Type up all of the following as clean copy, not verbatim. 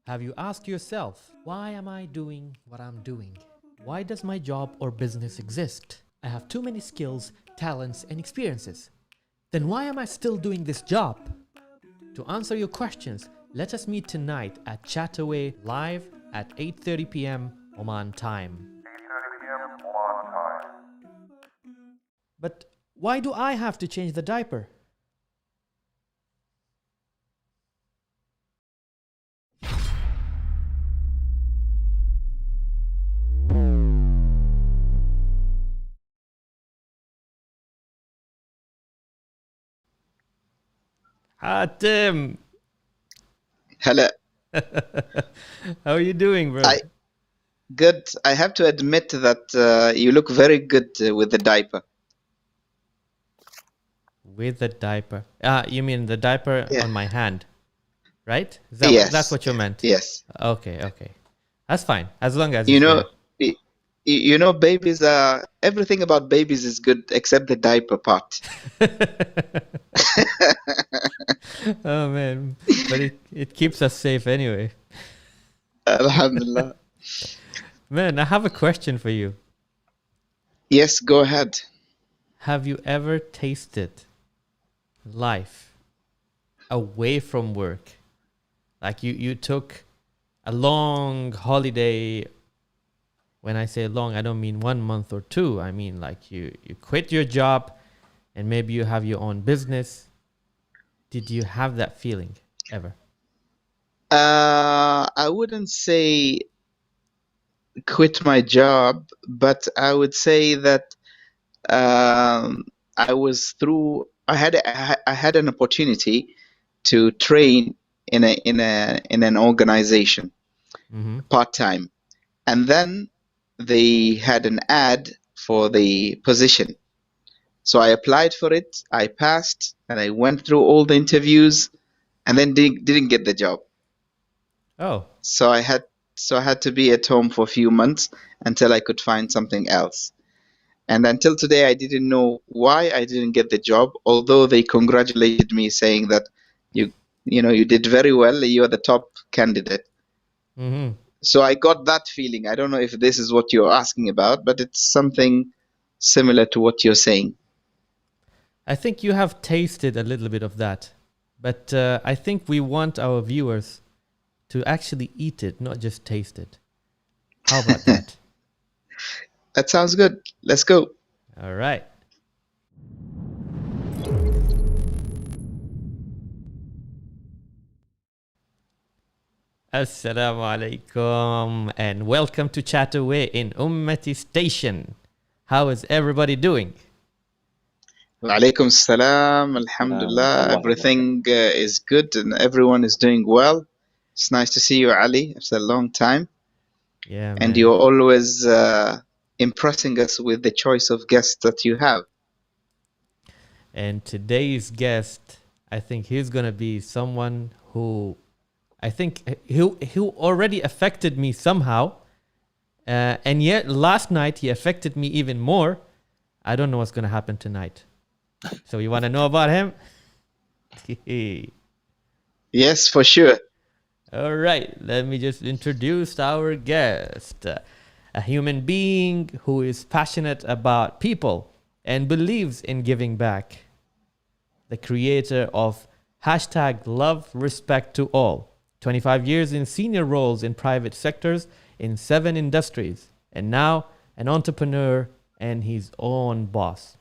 Have you asked yourself, why am I doing what I'm doing? Why does my job or business exist? I have too many skills, talents, and experiences. Then why am I still doing this job? To answer your questions, let us meet tonight at Chataway live at 8:30 p.m. Oman time. 8:30 p.m. Oman time. But why do I have to change the diaper? Hatim! Hello. How are you doing, bro? Good. I have to admit that you look very good with the diaper. With the diaper. You mean the diaper Yeah. on my hand, right? Yes. That's what you meant? Yes. Okay. That's fine. As long as You it's know, you know, babies are everything about babies is good except the diaper part. there. Oh man, but it keeps us safe anyway. Alhamdulillah. Man, I have a question for you. Yes, go ahead. Have you ever tasted life away from work? Like you took a long holiday. When I say long, I don't mean 1 month or 2. I mean like you quit your job and maybe you have your own business. Did you have that feeling ever? I wouldn't say quit my job, but I would say that I was through. I had an opportunity to train in an organization part time, and then they had an ad for the position. So I applied for it. I passed, and I went through all the interviews, and then didn't get the job. Oh. So I had to be at home for a few months until I could find something else. And until today, I didn't know why I didn't get the job, although they congratulated me, saying that you did very well. You are the top candidate. Mm-hmm. So I got that feeling. I don't know if this is what you're asking about, but it's something similar to what you're saying. I think you have tasted a little bit of that, but I think we want our viewers to actually eat it, not just taste it. How about that? That sounds good. Let's go. All right. Assalamu alaikum and welcome to Chataway in UMMATI station. How is everybody doing? Wa alaikum salam. Alhamdulillah. Everything is good and everyone is doing well. It's nice to see you, Ali, after a long time. Yeah, and man. you're always impressing us with the choice of guests that you have. And today's guest, I think he's going to be someone who I think who already affected me somehow. And yet last night he affected me even more. I don't know what's going to happen tonight. So you want to know about him? Yes, for sure. All right, let me just introduce our guest. A human being who is passionate about people and believes in giving back. The creator of #LoveRespectToAll. 25 years in senior roles in private sectors in 7 industries. And now an entrepreneur and his own boss.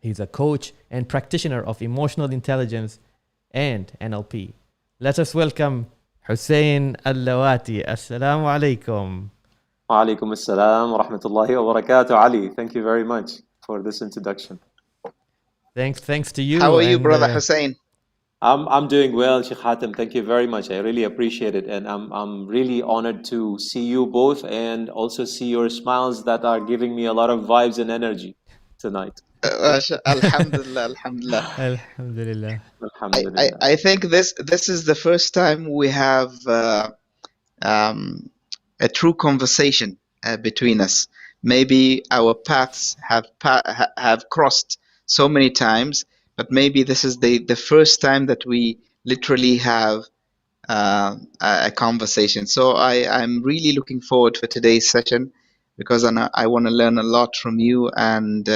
He's a coach and practitioner of emotional intelligence and NLP. Let us welcome HUSSAIN Al Lawati. Assalamu alaikum. Wa alaikum assalam wa rahmatullahi wa barakatuh, Ali. Thank you very much for this introduction. Thanks to you. How are you, brother Hussein? I'm doing well, Sheikh Hatim. Thank you very much. I really appreciate it, and I'm really honored to see you both, and also see your smiles that are giving me a lot of vibes and energy tonight. Alhamdulillah, alhamdulillah. Alhamdulillah. Alhamdulillah. I think this is the first time we have a true conversation between us. Maybe our paths have crossed so many times, but maybe this is the first time that we literally have a conversation. So I'm really looking forward for today's session, because I want to learn a lot from you and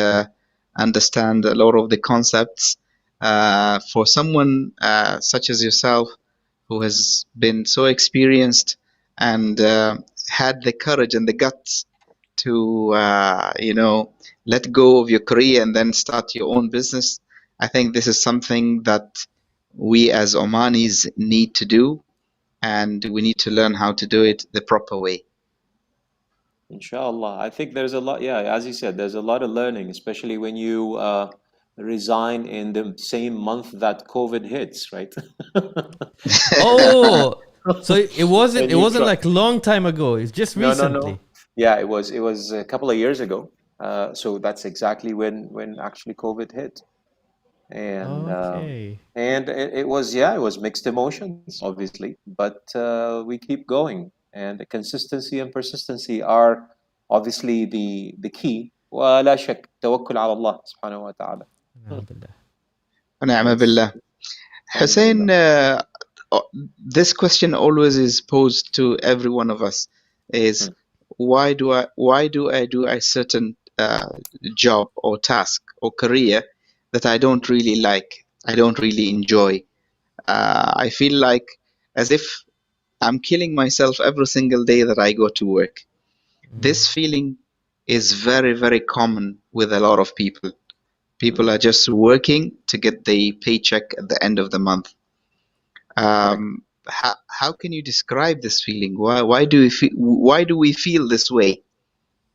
understand a lot of the concepts. For someone such as yourself, who has been so experienced and had the courage and the guts to let go of your career and then start your own business, I think this is something that we as Omanis need to do, and we need to learn how to do it the proper way. Inshallah. I think there's a lot, yeah, as you said, there's a lot of learning, especially when you resign in the same month that COVID hits, right? Oh, so it wasn't like long time ago. It's just recently. No. Yeah, it was a couple of years ago. So that's exactly when actually COVID hit. And Okay. and it was mixed emotions, obviously, but we keep going, and the consistency and persistency are obviously the key. ولا شك توكل على الله سبحانه وتعالى. Alhamdulillah. ونعم بالله. Hussein, this question always is posed to every one of us: is why do I do a certain job or task or career that I don't really like, I don't really enjoy? I feel like as if I'm killing myself every single day that I go to work. This feeling is very, very common with a lot of people. People are just working to get the paycheck at the end of the month. How can you describe this feeling? Why do we feel this way,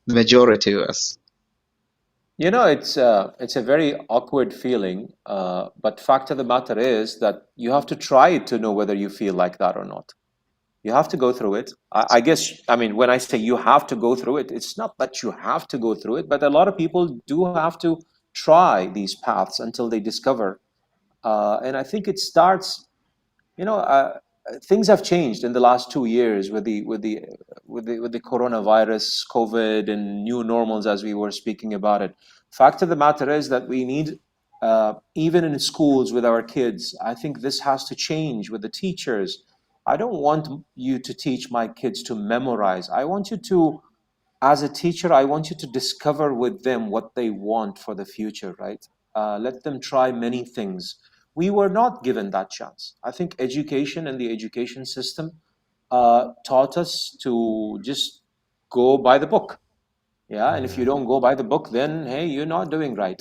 the majority of us? It's a very awkward feeling, but fact of the matter is that you have to try it to know whether you feel like that or not. You have to go through it. I guess, I mean, when I say you have to go through it, it's not that you have to go through it, but a lot of people do have to try these paths until they discover. And I think it starts, things have changed in the last 2 years with the coronavirus, COVID, and new normals, as we were speaking about it. Fact of the matter is that we need, even in schools with our kids, I think this has to change with the teachers. I don't want you to teach my kids to memorize. I want you to, as a teacher, I want you to discover with them what they want for the future, right? Let them try many things. We were not given that chance. I think education and the education system taught us to just go by the book. Yeah, and if you don't go by the book, then hey, you're not doing right.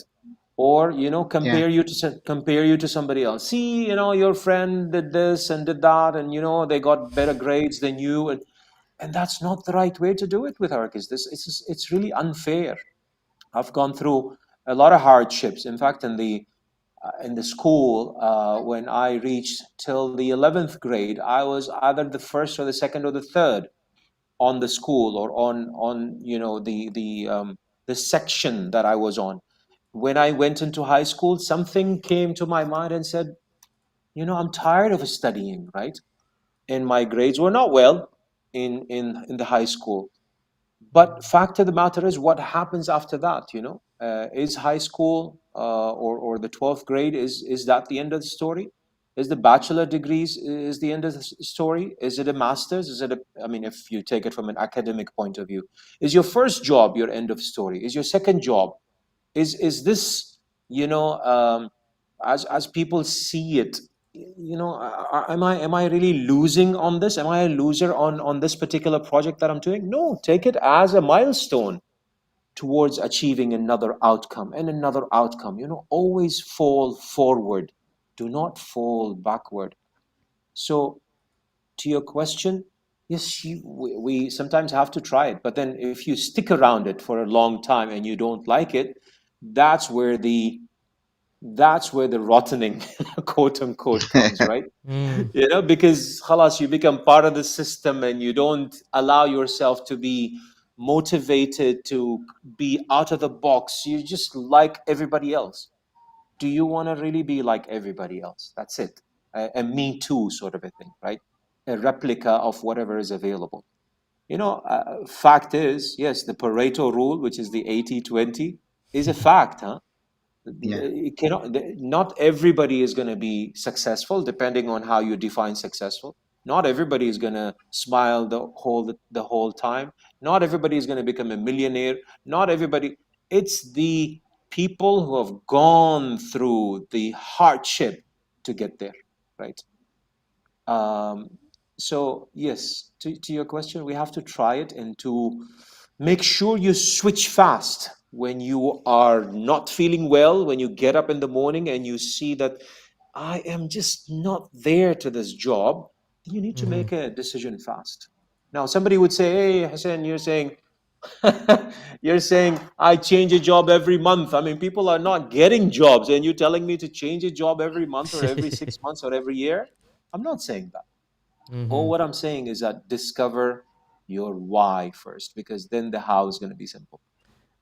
Or compare you to somebody else. See, your friend did this and did that, and they got better grades than you, and that's not the right way to do it with our kids. It's really unfair. I've gone through a lot of hardships. In fact, in the school, when I reached till the 11th grade, I was either the first or the second or the third on the school, or on the section that I was on. When I went into high school, something came to my mind and said, I'm tired of studying, right? And my grades were not well in the high school. But fact of the matter is, what happens after that? Is high school or the 12th grade, is that the end of the story? Is the bachelor degrees is the end of the story? Is it a master's? I mean, if you take it from an academic point of view, is your first job your end of story? Is your second job? Is this, as people see it, am I really losing on this? Am I a loser on this particular project that I'm doing? No, take it as a milestone towards achieving another outcome and another outcome. You know, always fall forward. Do not fall backward. So to your question, yes, we sometimes have to try it. But then if you stick around it for a long time and you don't like it, that's where the rottening, quote unquote, comes, right? You know, because khalas, you become part of the system and you don't allow yourself to be motivated to be out of the box. You just like everybody else. Do you want to really be like everybody else? That's it. A me too sort of a thing, right? A replica of whatever is available. You know, fact is, yes, the Pareto rule, which is the 80-20, is a fact, huh? Yeah. It cannot, not everybody is going to be successful depending on how you define successful. Not everybody is going to smile the whole time. Not everybody is going to become a millionaire. Not everybody. It's the people who have gone through the hardship to get there, right? Um, so yes, to your question, we have to try it and to make sure you switch fast when you are not feeling well, when you get up in the morning and you see that I am just not there to this job, you need to make a decision fast. Now, somebody would say, hey, Hussein, you're saying I change a job every month. I mean, people are not getting jobs, and you're telling me to change a job every month or every 6 months or every year? I'm not saying that. All what I'm saying is that discover your why first, because then the how is going to be simple.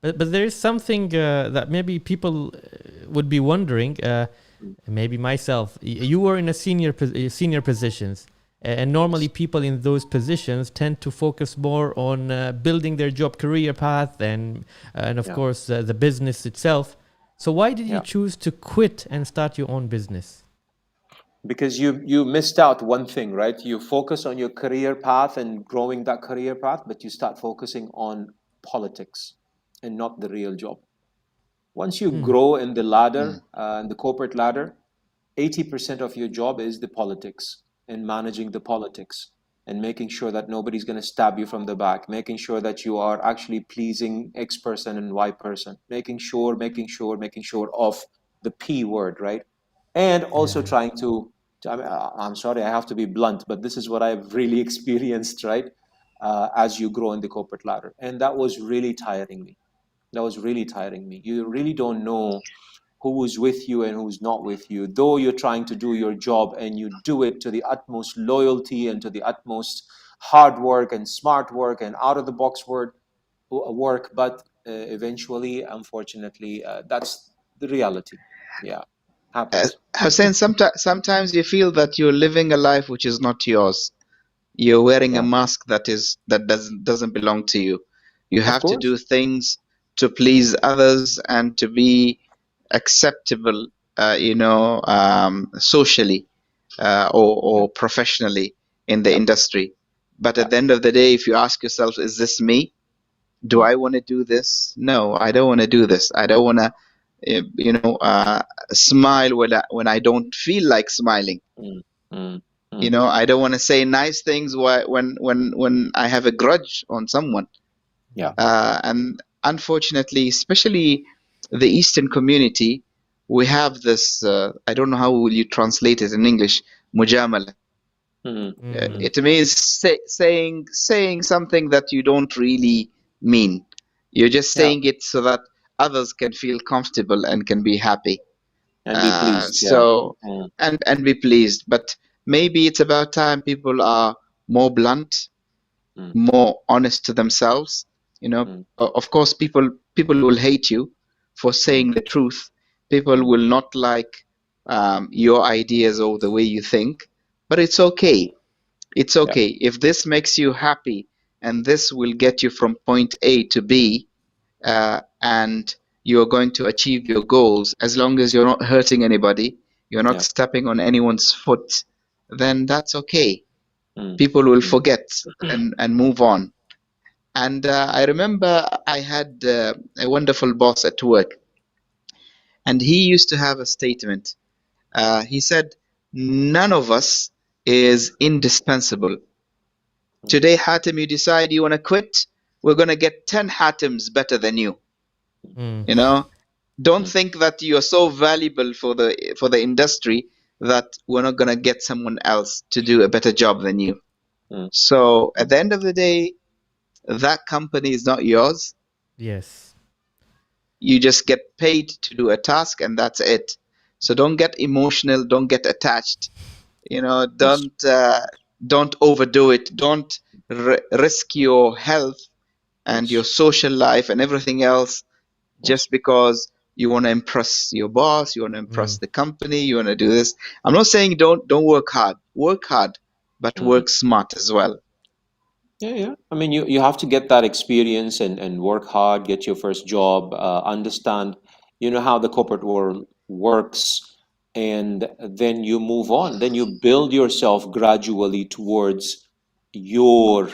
But there is something that maybe people would be wondering. Maybe myself. You were in a senior positions, and normally people in those positions tend to focus more on building their job career path and of course the business itself. So why did you choose to quit and start your own business? Because you missed out one thing, right? You focus on your career path and growing that career path, but you start focusing on politics and not the real job. Once you grow in the ladder, in the corporate ladder, 80% of your job is the politics and managing the politics and making sure that nobody's going to stab you from the back, making sure that you are actually pleasing X person and Y person, making sure of the P word, right? And also trying to I'm sorry, I have to be blunt, but this is what I've really experienced, right? As you grow in the corporate ladder. And that was really tiring me. You really don't know who is with you and who's not with you, though you're trying to do your job and you do it to the utmost loyalty and to the utmost hard work and smart work and out of the box work. But eventually, unfortunately, that's the reality. Yeah, happens. Hussein, sometimes you feel that you're living a life which is not yours. You're wearing a mask that doesn't belong to you. You Of have to course. do things to please others and to be acceptable, socially or professionally in the Yep. industry. But at Yep. the end of the day, if you ask yourself, is this me? Do I want to do this? No, I don't want to do this. I don't want to, smile when I don't feel like smiling. Mm, mm, You mm. know, I don't want to say nice things when I have a grudge on someone. Yeah. And unfortunately, especially the Eastern community, we have this. I don't know how will you translate it in English. Mujamala. It means saying something that you don't really mean. You're just Yeah. saying it so that others can feel comfortable and can be happy. And be pleased. Yeah. So Mm, and be pleased. But maybe it's about time people are more blunt, mm, more honest to themselves. You know, mm, of course, people will hate you for mm, saying the truth. People mm. will not like your ideas or the way you think, but it's okay. It's Yeah. okay if this makes you happy and this will get you from point A to B, and you're going to achieve your goals as long as you're not hurting anybody, you're not Yeah. stepping on anyone's foot, then that's okay. Mm, People will mm, forget and move on. And I remember I had a wonderful boss at work, and he used to have a statement. He said, none of us is indispensable. mm. Today, Hatim, you decide you want to quit, we're going to get 10 Hatims better than you. You know, don't think that you're so valuable for the industry that we're not gonna get someone else to do a better job than you. Mm. So at the end of the day, that company is not yours. Yes. You just get paid to do a task, and that's it. So don't get emotional. Don't get attached. You know, Yes. don't overdo it. Don't risk your health and your Yes. social life and everything else Yes. just because you want to impress your boss, you want to impress Mm. the company, you want to do this. I'm not saying don't work hard. Work hard, but Mm. work smart as well. Yeah, yeah. I mean, you have to get that experience and work hard, get your first job, understand, how the corporate world works, and then you move on. Then you build yourself gradually towards your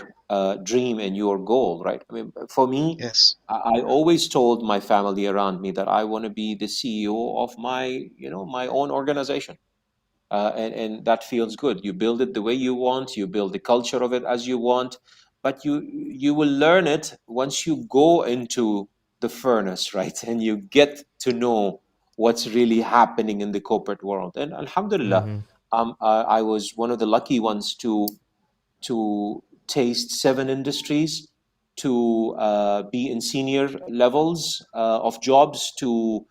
dream and your goal, right? I mean, for me, Yes. I always told my family around me that I want to be the CEO of my own organization, and that feels good. You build it the way you want, you build the culture of it as you want, but you will learn it once you go into the furnace, right? And you get to know what's really happening in the corporate world. And Alhamdulillah, Mm-hmm. I was one of the lucky ones to taste 7 industries, to be in senior levels of jobs, to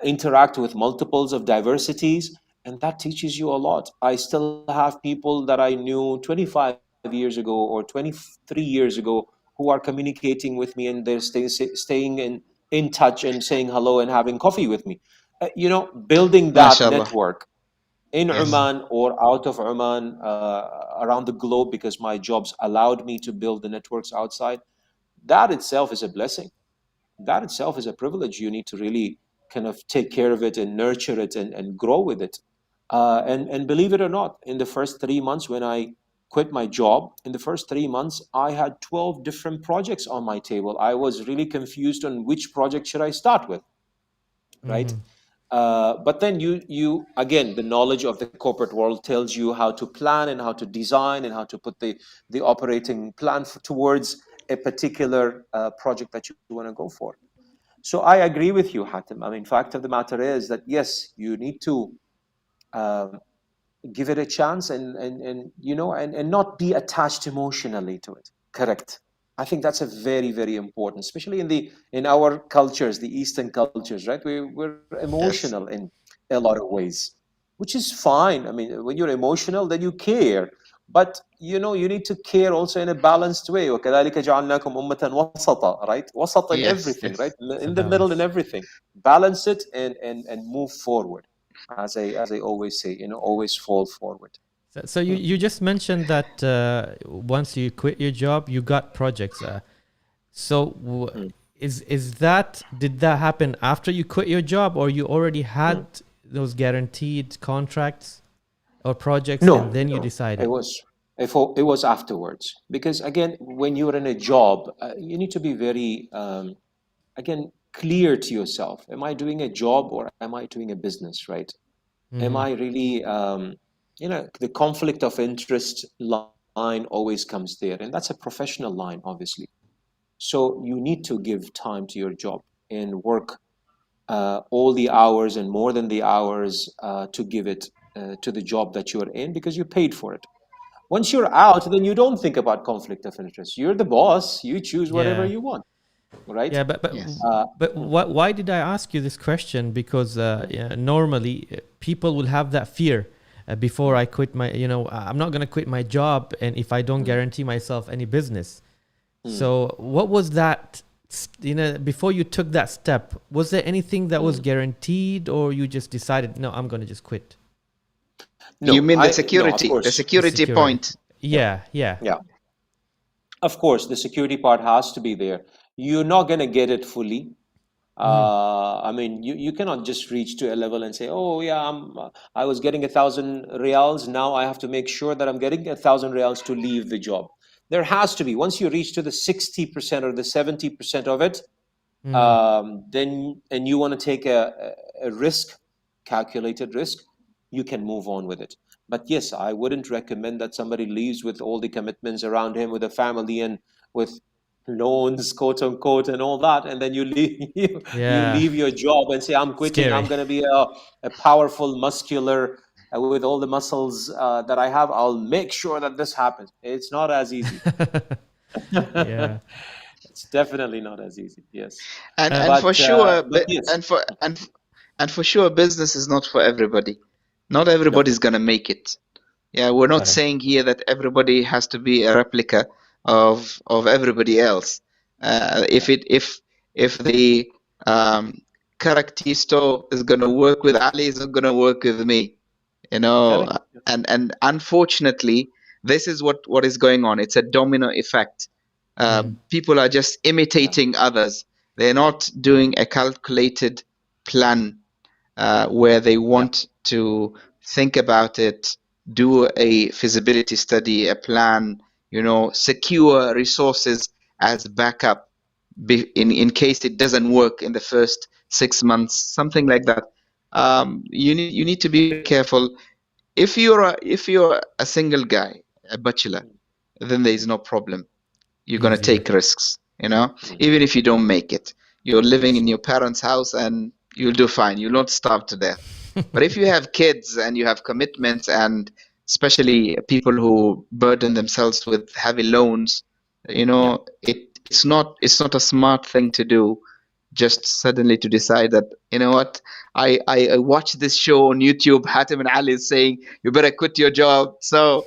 interact with multiples of diversities, and that teaches you a lot. I still have people that I knew 25 years ago or 23 years ago who are communicating with me, and they're staying in touch and saying hello and having coffee with me. Building that MashaAllah. network in Yes. Mm-hmm. Oman or out of Oman, around the globe, because my jobs allowed me to build the networks outside. That itself is a blessing. That itself is a privilege. You need to really kind of take care of it and nurture it and grow with it. And believe it or not, in the first 3 months when I quit my job, in the first 3 months, I had 12 different projects on my table. I was really confused on which project should I start with, right? Mm-hmm. But then you again, the knowledge of the corporate world tells you how to plan and how to design and how to put the operating plan towards a particular project that you want to go for. So I agree with you, Hatim. I mean, fact of the matter is that yes, you need to um, give it a chance and not be attached emotionally to it. Correct. I think that's a very, very important, especially in our cultures, the Eastern cultures, right? We're emotional Yes. in a lot of ways, which is fine. I mean, when you're emotional, then you care. But you need to care also in a balanced way. وَكَذَلِكَ جَعَلْنَاكُمْ أُمَّةً وَسَطًا, right? وسط in Yes. everything, right? Yes. It's a In the middle in balance. everything. Balance it and move forward. As I always say, always fall forward. So you just mentioned that once you quit your job, you got projects. So Mm. is that did that happen after you quit your job, or you already had Mm. those guaranteed contracts or projects, and No, then you no, it decided? was it was afterwards. Because again, when you're in a job, you need to be very again clear to yourself. Am I doing a job or am I doing a business? Right? Am Mm-hmm. I really the conflict of interest line always comes there, and that's a professional line, obviously. So you need to give time to your job and work all the hours and more than the hours to give it to the job that you're in because you paid for it. Once you're out, then you don't think about conflict of interest. You're the boss. You choose whatever Yeah. you want, right? Yeah, but Yes. Uh, mm, what? Why did I ask you this question? Because mm, yeah, normally people will have that fear before mm, I quit my. I'm not gonna quit my job, and if I don't mm, guarantee myself any business. mm, So what was that? Before you took that step, was there anything that was mm. guaranteed, or you just decided, no, I'm gonna just quit? You No, mean the no, of security, the course. The security security. point? Yeah, Yeah, yeah. yeah. Of course, the security part has to be there. You're not going to get it fully. Mm-hmm. I mean, you cannot just reach to a level and say, oh, yeah, I was getting 1,000 riyals. Now I have to make sure that I'm getting 1,000 riyals to leave the job. There has to be, once you reach to the 60% or the 70% of it, Mm-hmm. then and you want to take a risk, calculated risk, you can move on with it. But yes, I wouldn't recommend that somebody leaves with all the commitments around him, with a family and with loans, quote unquote, and all that, and then you leave you Yeah. leave your job and say, I'm quitting. Scary. I'm going to be a powerful, muscular, with all the muscles that I have. I'll make sure that this happens. It's not as easy. Yeah. It's definitely not as easy. Yes, And for but sure, yes, and for sure, business is not for everybody. Not no, everybody's gonna make it. Yeah, we're not correct. saying here that everybody has to be a replica of everybody else. Yeah, If the Karak tea store is gonna work with Ali, it's not gonna work with me. You know, correct. and unfortunately, this is what is going on. It's a domino effect. People are just Yeah, imitating others. They're not doing a calculated plan where they yeah, want to think about it, do a feasibility study, a plan, secure resources as backup in case it doesn't work in the first 6 months, something like that. You need to be careful. If you're a single guy, a bachelor, then there is no problem. You're gonna Easier. take risks, even if you don't make it. You're living in your parents' house and you'll do fine. You'll not starve to death. But if you have kids and you have commitments, and especially people who burden themselves with heavy loans, yeah. it's not a smart thing to do. Just suddenly to decide that, what, I watched this show on YouTube. Hatim and Ali is saying you better quit your job, so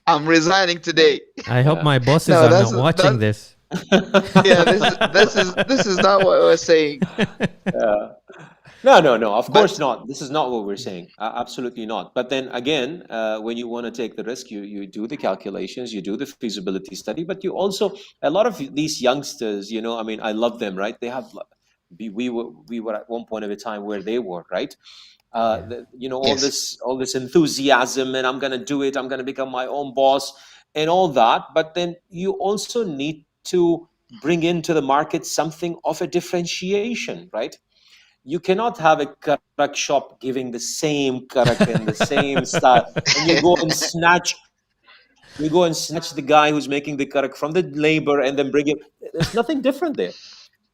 I'm resigning today. I hope Yeah. my bosses No, are that's not watching that. this. Yeah, this is not what we're saying. Yeah. No. Of course But not. This is not what we're saying. Absolutely not. But then again, when you want to take the risk, you do the calculations, you do the feasibility study, but you also, a lot of these youngsters, I mean, I love them, right? They have, we were at one point of a time where they were, right? Yeah. All yes, this enthusiasm, and I'm going to do it. I'm going to become my own boss and all that. But then you also need to bring into the market something of a differentiation, right? You cannot have a karak shop giving the same karak and the same style, and you go and snatch the guy who's making the karak from the labor and then bring it. There's nothing different there.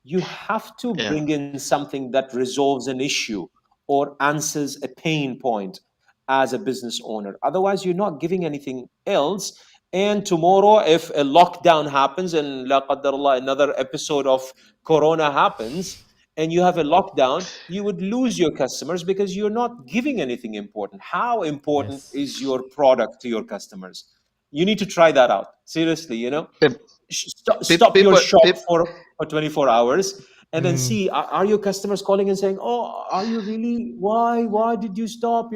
You have to yeah. bring in something that resolves an issue or answers a pain point as a business owner. Otherwise, you're not giving anything else. And tomorrow, if a lockdown happens and la qaddar Allah, another episode of Corona happens, and you have a lockdown, you would lose your customers because you're not giving anything important. How important Yes. is your product to your customers? You need to try that out. Seriously, Pe- stop your People, shop for 24 hours and then Mm. see, are your customers calling and saying, oh, are you really, why did you stop,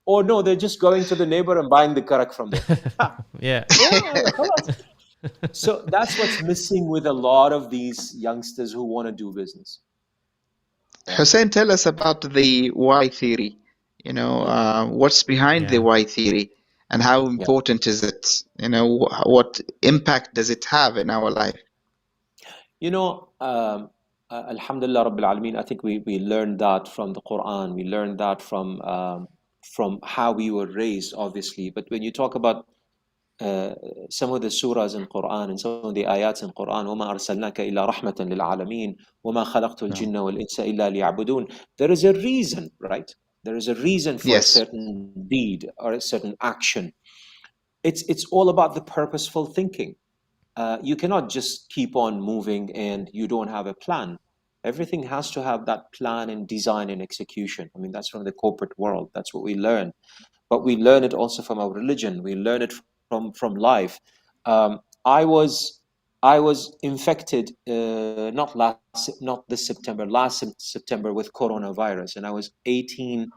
or no, they're just going to the neighbor and buying the karak from there. Ha, Yeah. yeah, خلاص. So that's what's missing with a lot of these youngsters who want to do business. Yeah. Hussein, tell us about the why theory. What's behind the Yeah. why theory, and how Yeah. important is it? What impact does it have in our life? Alhamdulillah Rabbil Alameen, I think we learned that from the Quran. We learned that from how we were raised, obviously. But when you talk about uh, some of the surahs in Quran and some of the ayats in Quran, وَمَا أَرْسَلْنَاكَ إِلَّا رَحْمَةً لِلْعَالَمِينَ وَمَا خَلَقْتُ No. الْجِنَّ وَالْإِنسَ إِلَّا لِيَعْبُدُونَ. There is a reason, right? There is a reason for a Yes. certain deed or a certain action. It's all about the purposeful thinking. You cannot just keep on moving and you don't have a plan. Everything has to have that plan and design and execution. I mean, that's from the corporate world. That's what we learn. But we learn it also from our religion. We learn it from life. I was infected not this September, last September with coronavirus, and I was 18.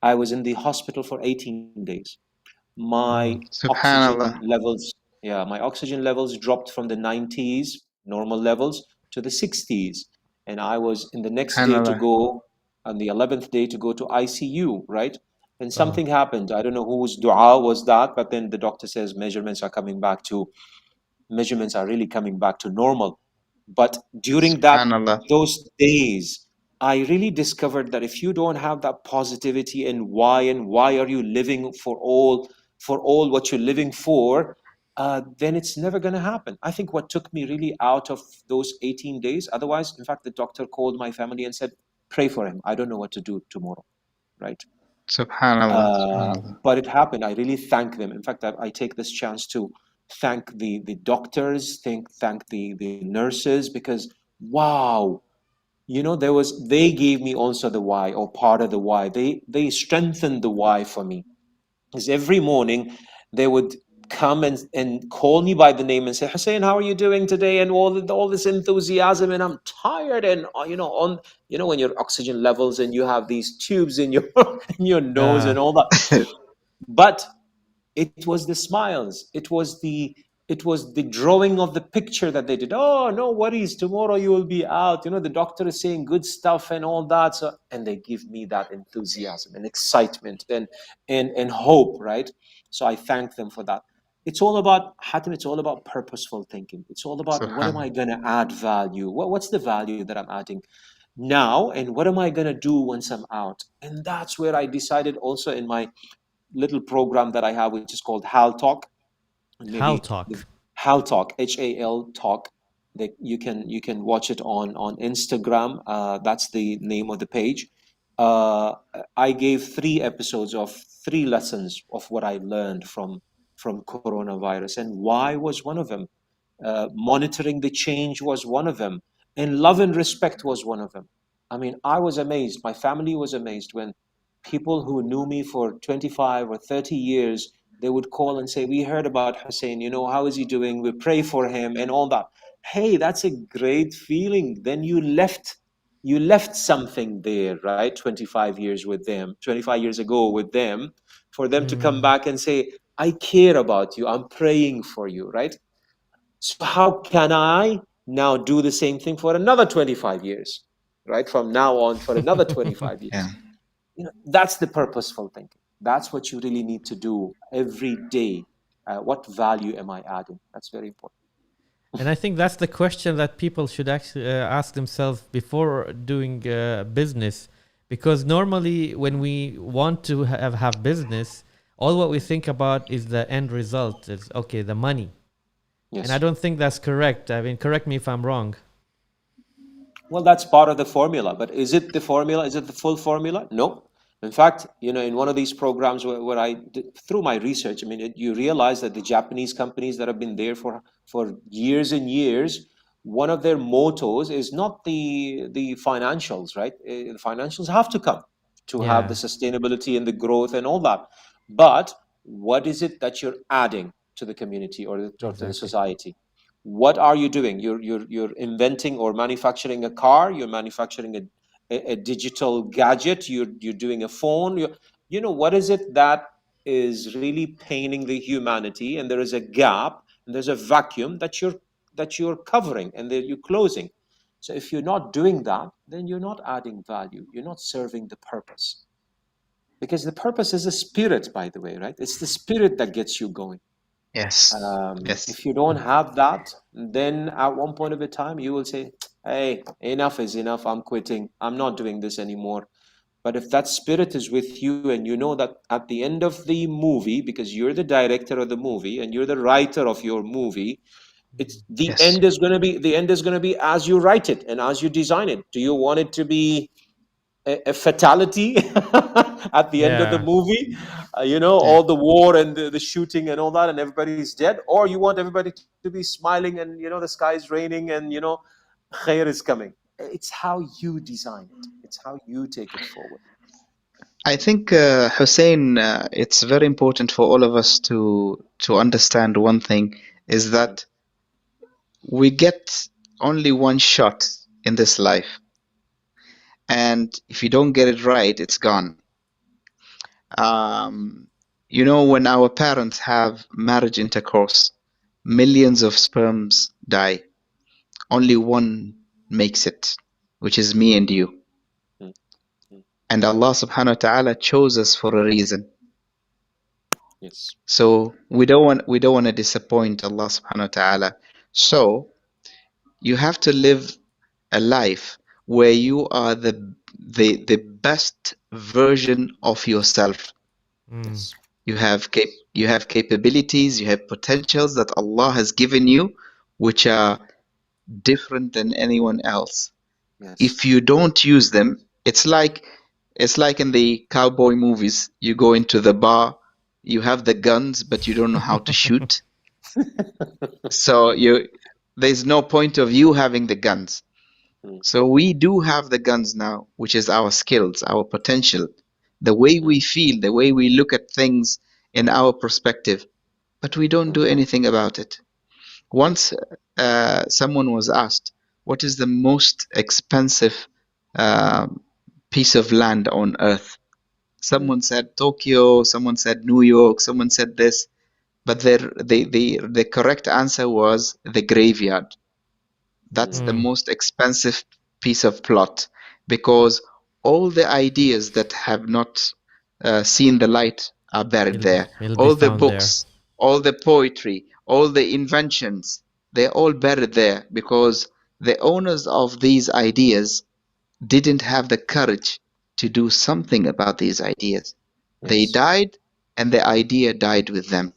I was in the hospital for 18 days. Oh. My Subhanallah. oxygen levels, yeah, my oxygen levels dropped from the 90s, normal levels, to the 60s. And I was in the next day to Subhanallah. go, on the 11th day to go to ICU, right? And Oh. something happened. I don't know whose dua was that, but then the doctor says measurements are really coming back to normal. But during Subhanallah. those days, I really discovered that if you don't have that positivity and why are you living for all what you're living for, then it's never going to happen. I think what took me really out of those 18 days, otherwise, in fact, the doctor called my family and said, pray for him. I don't know what to do tomorrow, right? Subhanallah, subhanallah. But it happened. I really thank them. In fact, I take this chance to thank the doctors, thank the nurses, because wow, you know, they gave me also the why, or part of the why. They strengthened the why for me. Because every morning they would come and call me by the name and say, Hussein, how are you doing today? And all this enthusiasm, and I'm tired, and when your oxygen levels and you have these tubes in your in your nose and all that. But it was the smiles, it was the drawing of the picture that they did. Oh, no worries, tomorrow you will be out, the doctor is saying good stuff and all that. So, and they give me that enthusiasm and excitement and hope, right? So I thank them for that. It's all about, Hatim, it's all about purposeful thinking. It's all about, what am I Subhanallah. going to add value? What's the value that I'm adding now, and what am I going to do once I'm out? And that's where I decided also in my little program that I have, which is called HAL Talk, and How maybe talk. HAL Talk, HAL Talk. That you can watch it on Instagram. That's the name of the page. I gave 3 episodes of 3 lessons of what I learned from coronavirus, and why was one of them. Monitoring the change was one of them, and love and respect was one of them. I mean, I was amazed. My family was amazed when people who knew me for 25 or 30 years, they would call and say, we heard about Hussein, how is he doing? We pray for him and all that. Hey, that's a great feeling. Then you left something there, right? 25 years with them, 25 years ago with them, for them to come back and say, I care about you, I'm praying for you, right? So how can I now do the same thing for another 25 years, right? From now on, for another 25 Yeah. years. That's the purposeful thinking. That's what you really need to do every day. What value am I adding? That's very important. And I think that's the question that people should actually ask themselves before doing business. Because normally when we want to have business, all what we think about is the end result. It's, okay, the money. Yes. And I don't think that's correct. I mean, correct me if I'm wrong. Well, that's part of the formula, but is it the formula? Is it the full formula? No. In fact, in one of these programs where I did, through my research, I mean, you realize that the Japanese companies that have been there for years and years, one of their mottos is not the financials, right? The financials have to come to have the Yeah, sustainability and the growth and all that. But what is it that you're adding to the community or to the exactly. society? What are you doing? You're inventing or manufacturing a car. You're manufacturing a digital gadget. You're doing a phone. What is it that is really paining the humanity? And there is a gap, and there's a vacuum that you're covering and that you're closing. So if you're not doing that, then you're not adding value. You're not serving the purpose, because the purpose is a spirit, by the way, right? It's the spirit that gets you going. Yes. Yes. If you don't have that, then at one point of a time you will say, hey, enough is enough, I'm quitting, I'm not doing this anymore. But if that spirit is with you, and you know that at the end of the movie, because you're the director of the movie and you're the writer of your movie, it's Yes. the end is going to be as you write it and as you design it. Do you want it to be a fatality at the end of the Yeah. movie, Yeah. all the war and the shooting and all that, and everybody's dead? Or you want everybody to be smiling, and the sky is raining, and khair is coming? It's how you design it, it's how you take it forward. I think, Hussein, it's very important for all of us to understand one thing, is that we get only one shot in this life, and if you don't get it right, it's gone. When our parents have marriage intercourse, millions of sperms die. Only one makes it, which is me and you. Mm, mm, And Allah subhanahu wa ta'ala chose us for a reason. yes. So we don't want to disappoint Allah subhanahu wa ta'ala. So you have to live a life where you are the best version of yourself. Mm. Yes. You have capabilities, you have potentials that Allah has given you, which are different than anyone else. Yes. If you don't use them, it's like in the cowboy movies. You go into the bar, you have the guns, but you don't know how to shoot. So there's no point of you having the guns. So we do have the guns now, which is our skills, our potential, the way we feel, the way we look at things in our perspective, but we don't do anything about it. Once someone was asked, what is the most expensive piece of land on earth? Someone said Tokyo, someone said New York, someone said this, but the correct answer was the graveyard. That's the most expensive piece of plot, because all the ideas that have not seen the light are buried there. It'll be All the found there. books, all the poetry, all the inventions, they're all buried there because the owners of these ideas didn't have the courage to do something about these ideas. They Yes. died, and the idea died with them.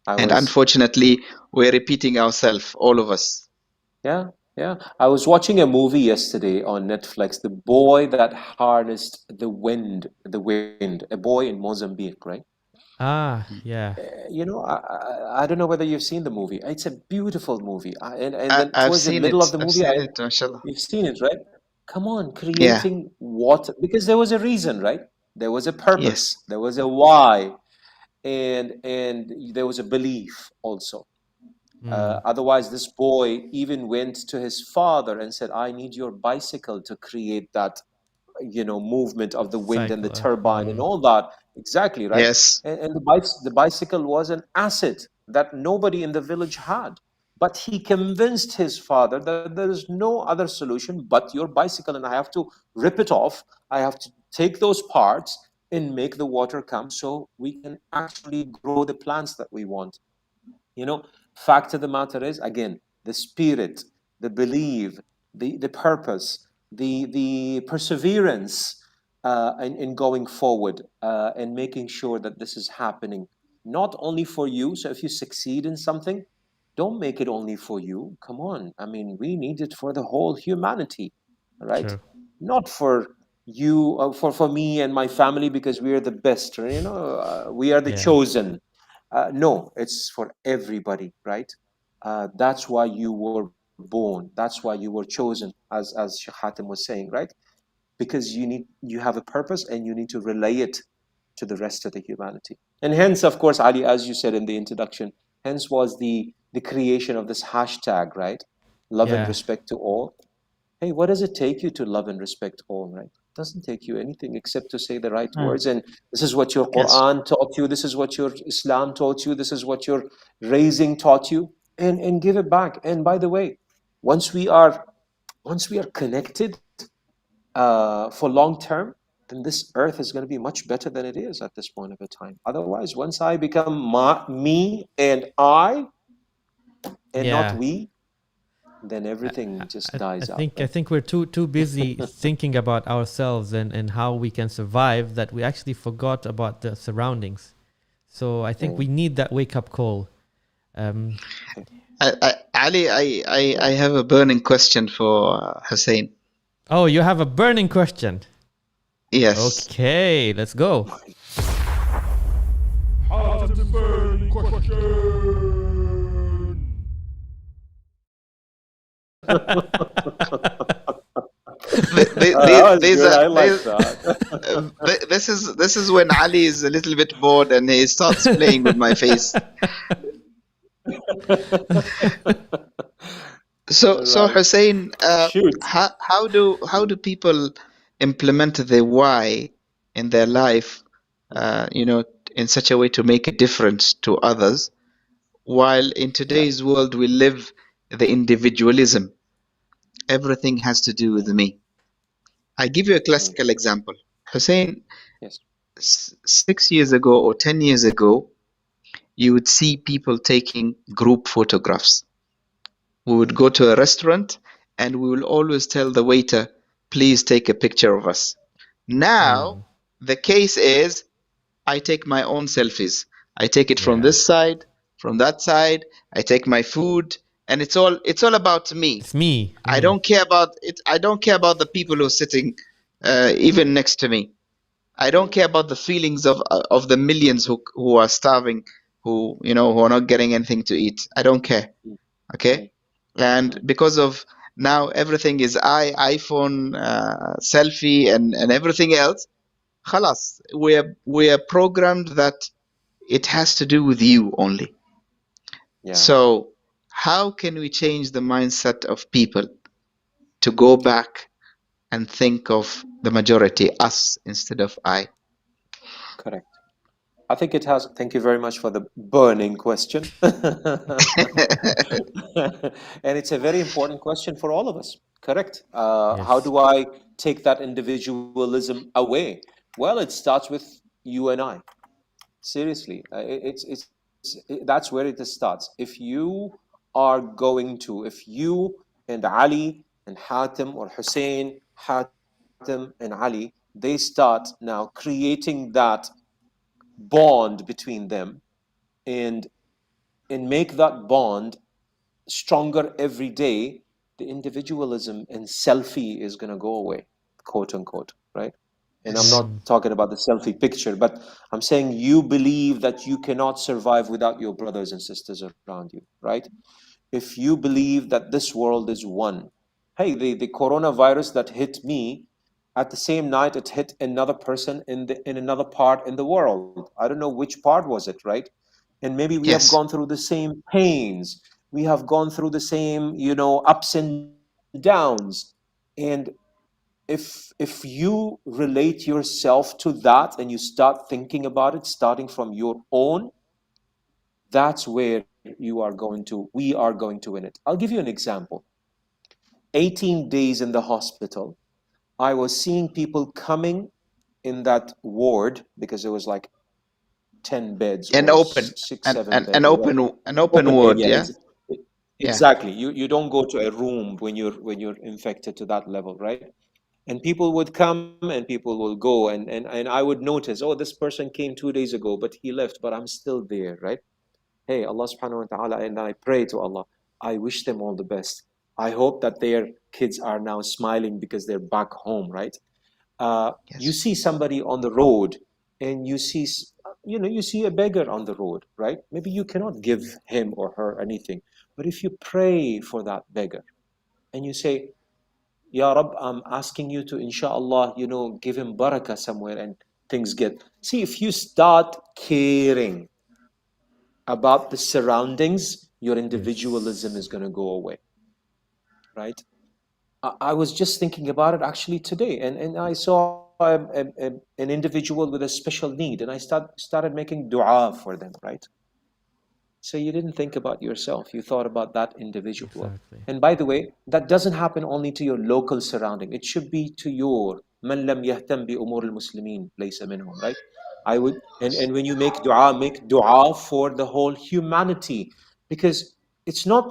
And was unfortunately, we're repeating ourselves, all of us. Yeah, yeah. I was watching a movie yesterday on Netflix, The Boy That Harnessed the Wind, a boy in Mozambique, right? Ah, yeah. You know, I don't know whether you've seen the movie. It's a beautiful movie. And then I've towards the seen middle it. of the I've movie, seen it, mashallah. you've seen it, right? Come on, Yeah. creating water, because there was a reason, right? There was a purpose, Yes. there was a why, and there was a belief also. Otherwise, this boy even went to his father and said, I need your bicycle to create that, movement of the wind and the Cycle. turbine and all that. Exactly, right? Yes. And the bicycle was an asset that nobody in the village had. But he convinced his father that there is no other solution but your bicycle, and I have to rip it off. I have to take those parts and make the water come so we can actually grow the plants that we want. Fact of the matter is, again, the spirit, the belief, the purpose, the perseverance in going forward and making sure that this is happening, not only for you. So if you succeed in something, don't make it only for you. Come on. I mean, we need it for the whole humanity, right? True. Not for you, for me and my family because we are the best, we are the chosen. No, it's for everybody, right? That's why you were born. That's why you were chosen, as Sheikh Hatim was saying, right? Because you have a purpose and you need to relay it to the rest of the humanity. And hence, of course, Ali, as you said in the introduction, hence was the creation of this hashtag, right? Love and respect to all. Hey, what does it take you to love and respect all, right? It doesn't take you anything except to say the right words. And this is what your Quran taught you. This is what your Islam taught you. This is what your raising taught you. And give it back. And by the way, once we are connected for long term, then this earth is going to be much better than it is at this point of a time. Otherwise, once I become me and I and not we, then everything just dies out. I think we're too busy thinking about ourselves and how we can survive that we actually forgot about the surroundings. So I think we need that wake up call. Ali, I have a burning question for Hussein. Oh, you have a burning question? Yes. Okay, let's go. Hatim's burning question. This is when Ali is a little bit bored and he starts playing with my face. So Hussein, how do people implement the why in their life, in such a way to make a difference to others, while in today's world we live the individualism? Everything has to do with me. I give you a classical example. Hussein, 6 years ago or 10 years ago, you would see people taking group photographs. We would go to a restaurant and we will always tell the waiter, please take a picture of us. Now, the case is, I take my own selfies. I take it from Yeah. this side, from that side. I take my food, and it's all about me. It's me. I don't care about it. I don't care about the people who are sitting even next to me. I don't care about the feelings of the millions who are starving, who are not getting anything to eat. I don't care. Okay, and because of now everything is iPhone, selfie, and everything else. Khalas, we're programmed that it has to do with you only. Yeah. So how can we change the mindset of people to go back and think of the majority, us, instead of I? Correct. I think it has. Thank you very much for the burning question. And it's a very important question for all of us. Correct. How Yes. do I take that individualism away? Well, it starts with you and I. Seriously, that's where it starts. If you are going to, if you and Ali and Hatim, or Hussein, Hatim and Ali, they start now creating that bond between them, and make that bond stronger every day, the individualism and selfie is going to go away, quote unquote, right? And I'm Yes. not talking about the selfie picture, but I'm saying you believe that you cannot survive without your brothers and sisters around you, right? If you believe that this world is one, hey, the coronavirus that hit me, at the same night it hit another person in another part in the world. I don't know which part was it, right? And maybe we have Yes. gone through the same pains, we have gone through the same, ups and downs. And if you relate yourself to that and you start thinking about it starting from your own, that's where we are going to win it. I'll give you an example. 18 days in the hospital, I was seeing people coming in that ward, because it was like 10 beds And or open, six, and, seven and, beds and or what. open an open Open air, word, yeah. yeah? Yeah. Exactly. You don't go to a room when you're infected to that level, right? And people would come and people will go, and I would notice, oh, this person came 2 days ago, but he left, but I'm still there, right? Hey, Allah subhanahu wa ta'ala, and I pray to Allah, I wish them all the best. I hope that their kids are now smiling because they're back home, right? You Yes. see somebody on the road, and you see a beggar on the road, right? Maybe you cannot give him or her anything, but if you pray for that beggar and you say, Ya Rab, I'm asking you to, inshallah, give him barakah somewhere, and things get. See, if you start caring about the surroundings, your individualism is Yes. going to go away, right? I was just thinking about it actually today, and I saw an individual with a special need, and I started making dua for them, right? So you didn't think about yourself, you thought about that individual. Exactly. And by the way, that doesn't happen only to your local surrounding. It should be to your man lam yahtam bi umur al-muslimin laysa minhum, right? I would, and when you make dua for the whole humanity, because it's not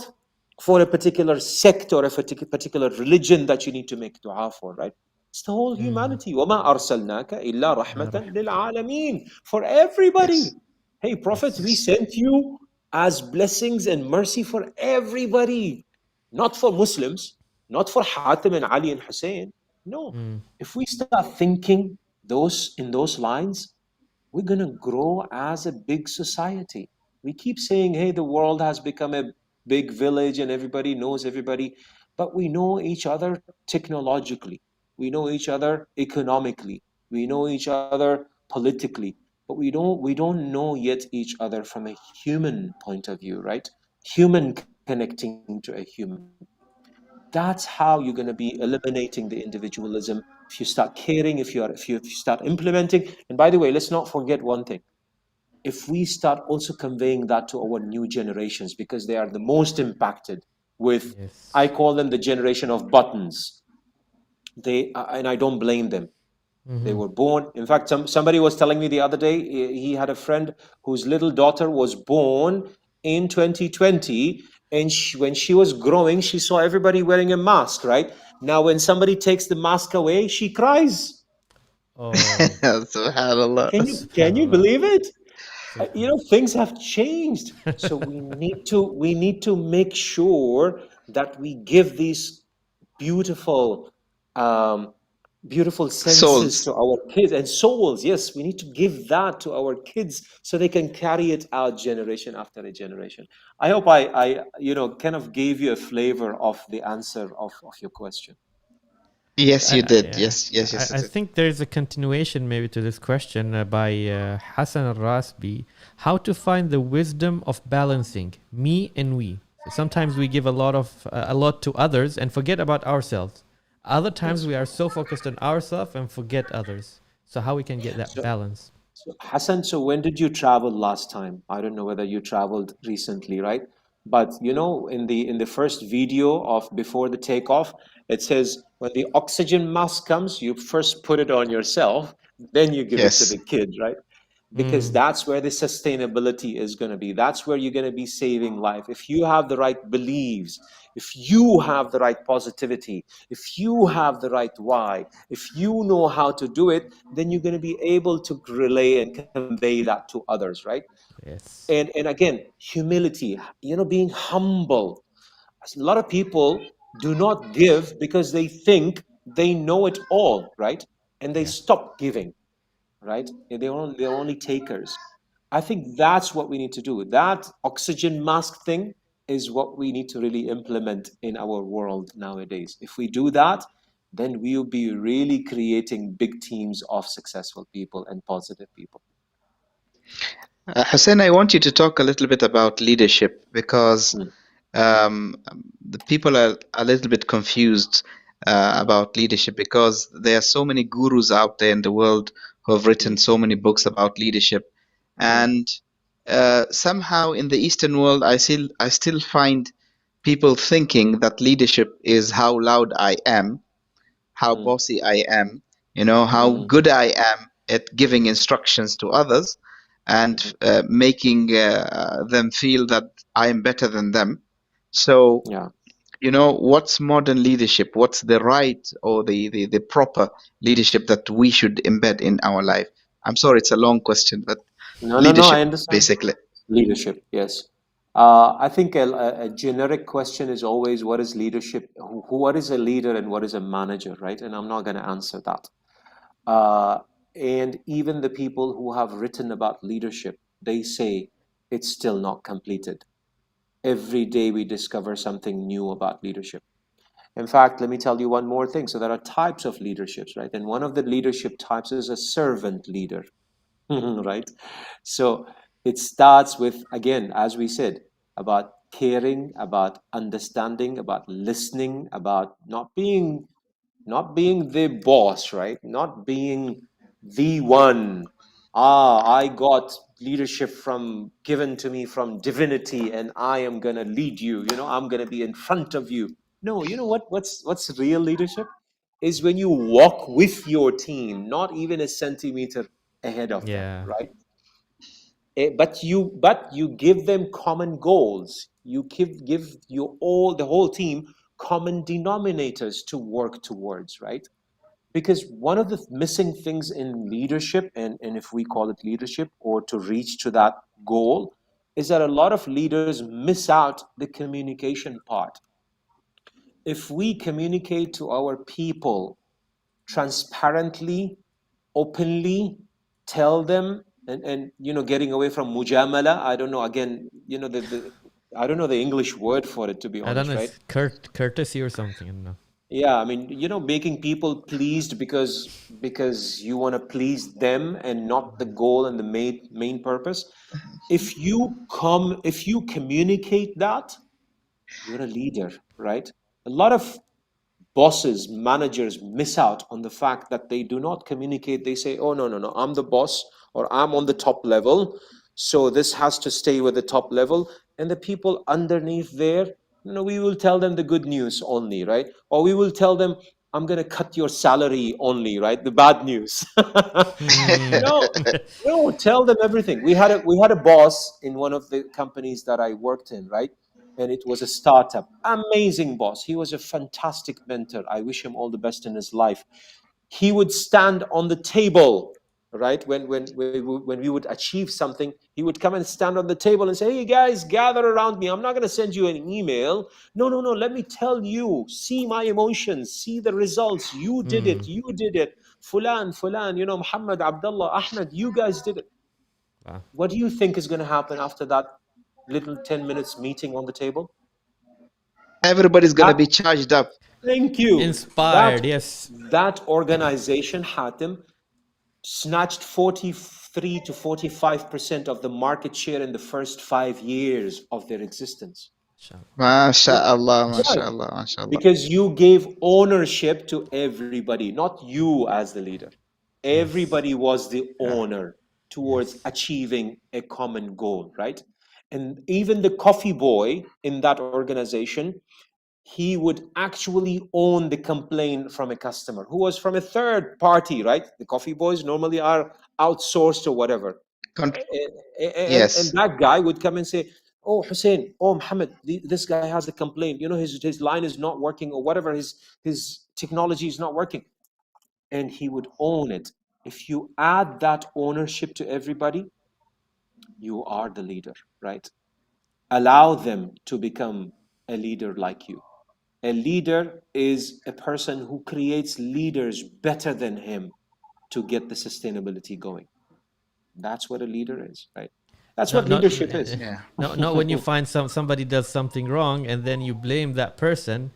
for a particular sect or a particular religion that you need to make dua for, right? It's the whole humanity. وَمَا أَرْسَلْنَاكَ إِلَّا La رَحْمَةً rahmatan. لِلْعَالَمِينَ. For everybody. Yes. Hey, Prophet, we Yes. Yes. sent you as blessings and mercy for everybody, not for Muslims, not for Hatim and Ali and Hussein. No. If we start thinking those lines, we're going to grow as a big society. We keep saying, hey, the world has become a big village and everybody knows everybody, but we know each other technologically. We know each other economically. We know each other politically, but we don't know yet each other from a human point of view, right? Human connecting to a human. That's how you're going to be eliminating the individualism. If you start caring, if you start implementing. And by the way, let's not forget one thing. If we start also conveying that to our new generations, because they are the most impacted with, I Yes. call them the generation of buttons. And I don't blame them. They were born. In fact, somebody was telling me the other day, he had a friend whose little daughter was born in 2020, and when she was growing, she saw everybody wearing a mask, right? Now, when somebody takes the mask away, she cries. Oh, Subhanallah. Can you subhanallah. believe it? Subhanallah. Things have changed. So we need to make sure that we give these beautiful um, beautiful senses Souls. to our kids and souls. Yes, we need to give that to our kids so they can carry it out generation after a generation. I hope I kind of gave you a flavor of the answer of your question. Yes, you did. Yeah, Yes, yes, yes, I it did. think there's a continuation maybe to this question by Hassan al-Rasbi. How to find the wisdom of balancing me and we. So sometimes we give a lot to others and forget about ourselves. Other times Yes. we are so focused on ourselves and forget others. So how we can get that So, balance? so Hassan, so when did you travel last time? I don't know whether you traveled recently, right? But in the first video of before the takeoff, it says when the oxygen mask comes, you first put it on yourself, then you give it to Yes. the kid, right? Because Mm, that's where the sustainability is going to be. That's where you're going to be saving life. If you have the right beliefs, if you have the right positivity, if you have the right why, if you know how to do it, then you're going to be able to relay and convey that to others, right? yes. And again, humility, being humble. A lot of people do not give because they think they know it all, right? And they Yeah. stop giving, right? They're only takers. I think that's what we need to do. That oxygen mask thing is what we need to really implement in our world nowadays. If we do that, then we'll be really creating big teams of successful people and positive people. Hussein, I want you to talk a little bit about leadership because Mm, the people are a little bit confused about leadership because there are so many gurus out there in the world who have written mm, so many books about leadership, mm, and somehow in the Eastern world, I still find people thinking that leadership is how loud I am, how mm, bossy I am, how mhm, good I am at giving instructions to others and mhm. making them feel that I am better than them. So, Yeah. what's modern leadership? What's the right or the proper leadership that we should embed in our life? I'm sorry, it's a long question, but No, no, no, leadership, I understand. basically. Leadership, yes. I think a generic question is always what is leadership? What is a leader and what is a manager, right? And I'm not going to answer that. Uh, and even the people who have written about leadership, they say it's still not completed. Every day we discover something new about leadership. In fact, let me tell you one more thing. So there are types of leaderships, right? And one of the leadership types is a servant leader, right? So it starts with, again, as we said, about caring, about understanding, about listening, about not being the boss, right? Not being the one. I got leadership from given to me from divinity, and I am gonna lead you. I'm gonna be in front of you. No, you know what? What's real leadership? Is when you walk with your team, not even a centimeter ahead of them, Yeah. right? But you give them common goals. You give the whole team common denominators to work towards, right? Because one of the missing things in leadership, and if we call it leadership or to reach to that goal, is that a lot of leaders miss out the communication part. If we communicate to our people transparently, openly, tell them, and getting away from mujamala. I don't know, again, I don't know the English word for it, to be I don't honest, know, right? it's courtesy or something. I don't know. Yeah, I mean, making people pleased because you want to please them and not the goal and the main purpose. If you communicate that, you're a leader, right? A lot of bosses, managers miss out on the fact that they do not communicate. They say, oh, no, no, no, I'm the boss or I'm on the top level. So this has to stay with the top level. And the people underneath there, we will tell them the good news only, right? Or we will tell them, I'm going to cut your salary only, right? The bad news. Hmm. No, no, tell them everything. We had a boss in one of the companies that I worked in, right? And it was a startup. Amazing boss. He was a fantastic mentor. I wish him all the best in his life. He would stand on the table, right? When we would achieve something, he would come and stand on the table and say, hey guys, gather around me. I'm not going to send you an email. No, let me tell you, see my emotions, see the results. You did it. Fulan, Muhammad, Abdullah, Ahmed, you guys did it. Wow. What do you think is going to happen after that little 10 minutes meeting on the table? Everybody's going to be charged up. Thank you. Inspired, yes. That organization, Hatim, snatched 43 to 45% of the market share in the first 5 years of their existence. MashaAllah, MashaAllah, MashaAllah. Because you gave ownership to everybody, not you as the leader. Everybody was the owner towards achieving a common goal, right? And even the coffee boy in that organization, he would actually own the complaint from a customer who was from a third party, right? The coffee boys normally are outsourced or whatever. Yes. And that guy would come and say, oh, Hussein, oh, Muhammad, this guy has a complaint. His line is not working or whatever, his technology is not working. And he would own it. If you add that ownership to everybody, you are the leader, right? Allow them to become a leader like you. A leader is a person who creates leaders better than him to get the sustainability going. That's what a leader is, right? That's what leadership is. Yeah. No, when you find somebody does something wrong and then you blame that person,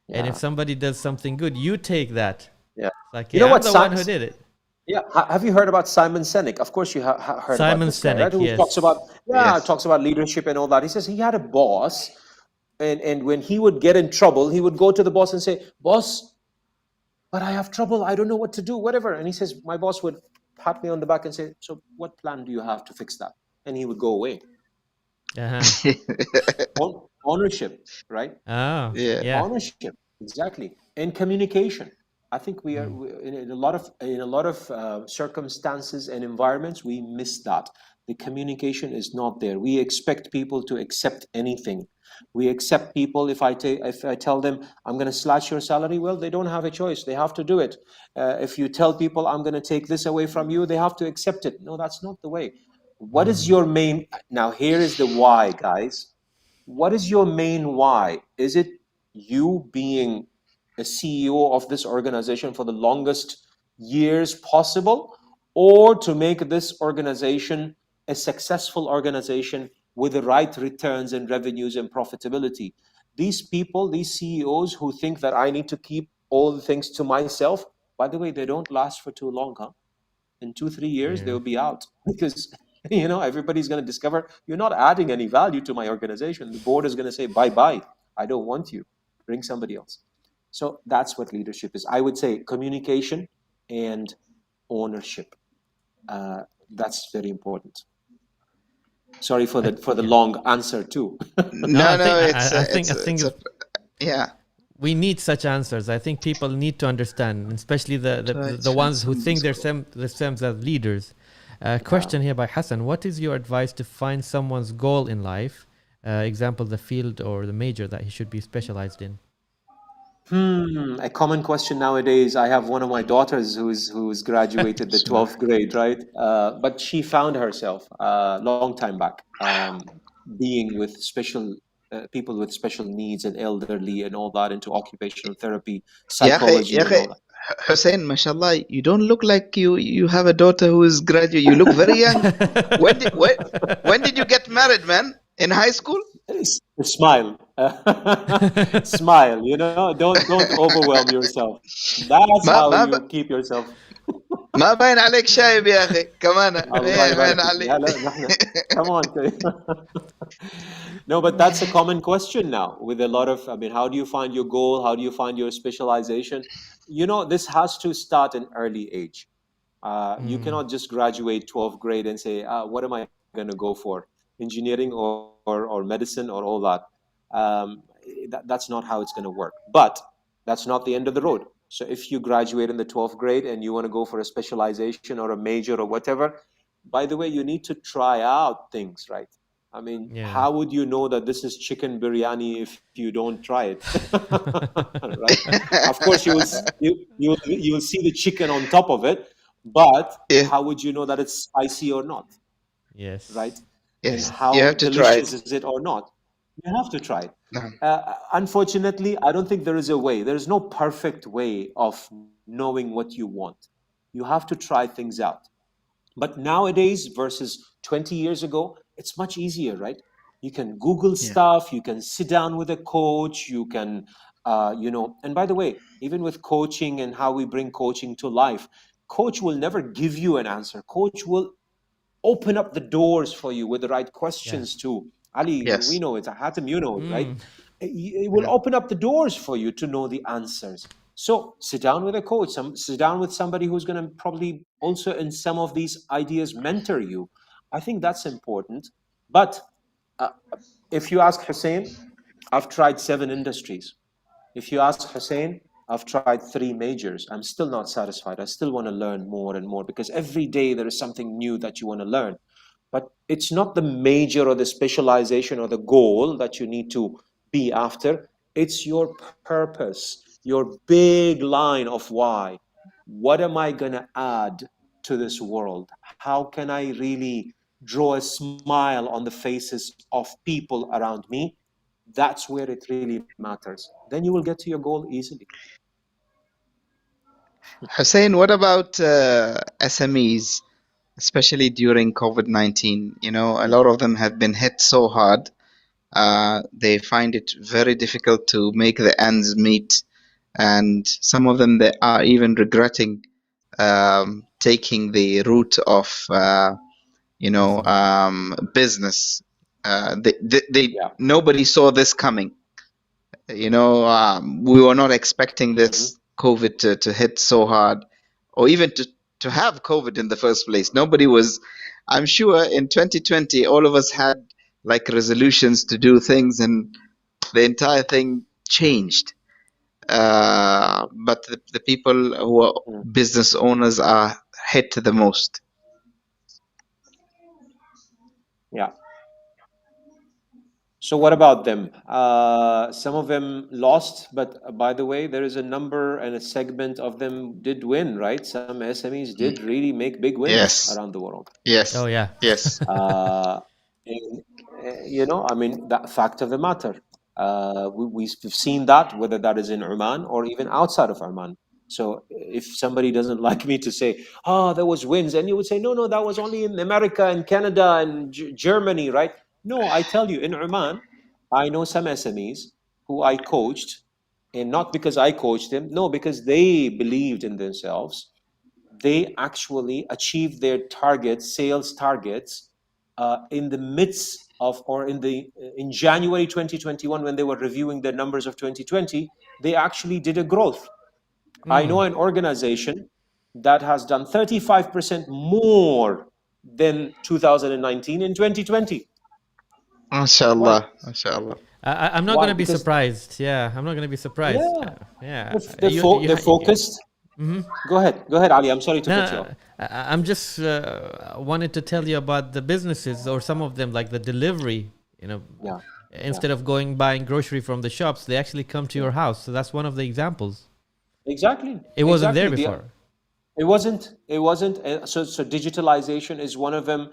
and if somebody does something good, you take that. Yeah. It's like, yeah, I'm the one who did it. Yeah. Have you heard about Simon Sinek? Of course you have heard Simon about this guy, Sinek, right? Who yes. talks about leadership and all that. He says he had a boss, and when he would get in trouble, he would go to the boss and say, boss, but I have trouble. I don't know what to do, whatever. And he says, my boss would pat me on the back and say, so what plan do you have to fix that? And he would go away. Ownership, right? Oh, yeah. Ownership, exactly. And communication. I think we are in a lot of circumstances and environments, we miss that. The communication is not there. We expect people to accept anything. We accept people if I tell them I'm going to slash your salary, well, they don't have a choice. They have to do it. If you tell people I'm going to take this away from you, they have to accept it. No, that's not the way. What is your main? Now here is the why, guys. What is your main why? Is it you being a CEO of this organization for the longest years possible, or to make this organization a successful organization with the right returns and revenues and profitability? These people, these CEOs who think that I need to keep all the things to myself, by the way, they don't last for too long, huh? In 2-3 years, they'll be out because everybody's going to discover you're not adding any value to my organization. The board is going to say, bye-bye. I don't want you. Bring somebody else. So that's what leadership is. I would say communication and ownership. That's very important. Sorry for the long answer too. I think yeah. We need such answers. I think people need to understand, especially the ones who think themselves as leaders. Question here by Hassan: what is your advice to find someone's goal in life? Example, the field or the major that he should be specialized in. A common question nowadays. I have one of my daughters who's graduated the 12th grade, right? But she found herself a long time back being with people with special needs and elderly and all that, into occupational therapy, psychology, and all that. Hussein, mashallah, you don't look like you have a daughter who is graduate. You look very young. When did you get married, man? In high school? Smile. Smile, don't overwhelm yourself. That's how you keep yourself. ما باين عليك شايب يا أخي كمان. Come on. No, but that's a common question now with a lot of, how do you find your goal? How do you find your specialization? This has to start in early age. You cannot just graduate 12th grade and say, what am I going to go for? Engineering or medicine or all that. That's not how it's going to work. But that's not the end of the road. So if you graduate in the 12th grade and you want to go for a specialization or a major or whatever, by the way, you need to try out things, right? I mean, Yeah. how would you know that this is chicken biryani if you don't try it? Right? Of course, you will see the chicken on top of it, but Yeah, how would you know that it's spicy or not? Yes. Right? And yes, you how have to try delicious it. is it or not? You have to try it. No. Unfortunately, I don't think there is a way. There is no perfect way of knowing what you want. You have to try things out. But nowadays versus 20 years ago, it's much easier, right? You can Google Yeah. stuff, you can sit down with a coach, you can, and by the way, even with coaching and how we bring coaching to life, coach will never give you an answer. Coach will open up the doors for you with the right Yeah. questions too. Ali, we Yes. know it. Hatim, you know it, right? Mm. It will Yeah. open up the doors for you to know the answers. So sit down with a coach, sit down with somebody who's going to probably also in some of these ideas mentor you. I think that's important. But uh, if you ask Hussein, I've tried 7 industries. If you ask Hussein, I've tried 3 majors. I'm still not satisfied. I still want to learn more and more because every day there is something new that you want to learn. But it's not the major or the specialization or the goal that you need to be after. It's your purpose, your big line of why. What am I going to add to this world? How can I really draw a smile on the faces of people around me? That's where it really matters. Then you will get to your goal easily. Hussein, what about SMEs, especially during COVID-19? You know, a lot of them have been hit so hard. They find it very difficult to make the ends meet, and some of them they are even regretting taking the route of Business. business. They Yeah. nobody saw this coming. We were not expecting Mhm. this COVID to hit so hard, or even to have COVID in the first place. Nobody was. I'm sure in 2020, all of us had like resolutions to do things, and the entire thing changed. But the people who are Mm. business owners are hit the most. Yeah. So what about them? Some of them lost, but by the way, there is a number and a segment of them did win, right? Some SMEs did Y- really make big wins Yes, around the world. Oh yes, yeah. yes. Uh, and, I mean, that fact of the matter. We've seen that, whether that is in Oman or even outside of Oman. So if somebody doesn't like me to say, oh, there was wins, and you would say, no, no, that was only in America and Canada and Germany, right? No, I tell you, in Oman, I know some SMEs who I coached, and not because I coached them, no, because they believed in themselves. They actually achieved their targets, sales targets, in the midst of, or in January 2021, when they were reviewing their numbers of 2020. They actually did a growth. I know Mm. an organization that has done 35% more than 2019 in 2020. Why? MashaAllah, MashaAllah. I'm not Why? gonna be Because, surprised. Yeah, I'm not gonna be surprised. yeah, Yeah. they're focused. Mhm. Go ahead, Ali. I'm sorry to cut you No, off. I'm just wanted to tell you about the businesses or some of them, like the delivery. You know, Yeah, yeah, instead of going buying grocery from the shops, they actually come to yeah. your house. So that's one of the examples. Exactly, It wasn't there exactly. before. It wasn't. It wasn't. So digitalization is one of them.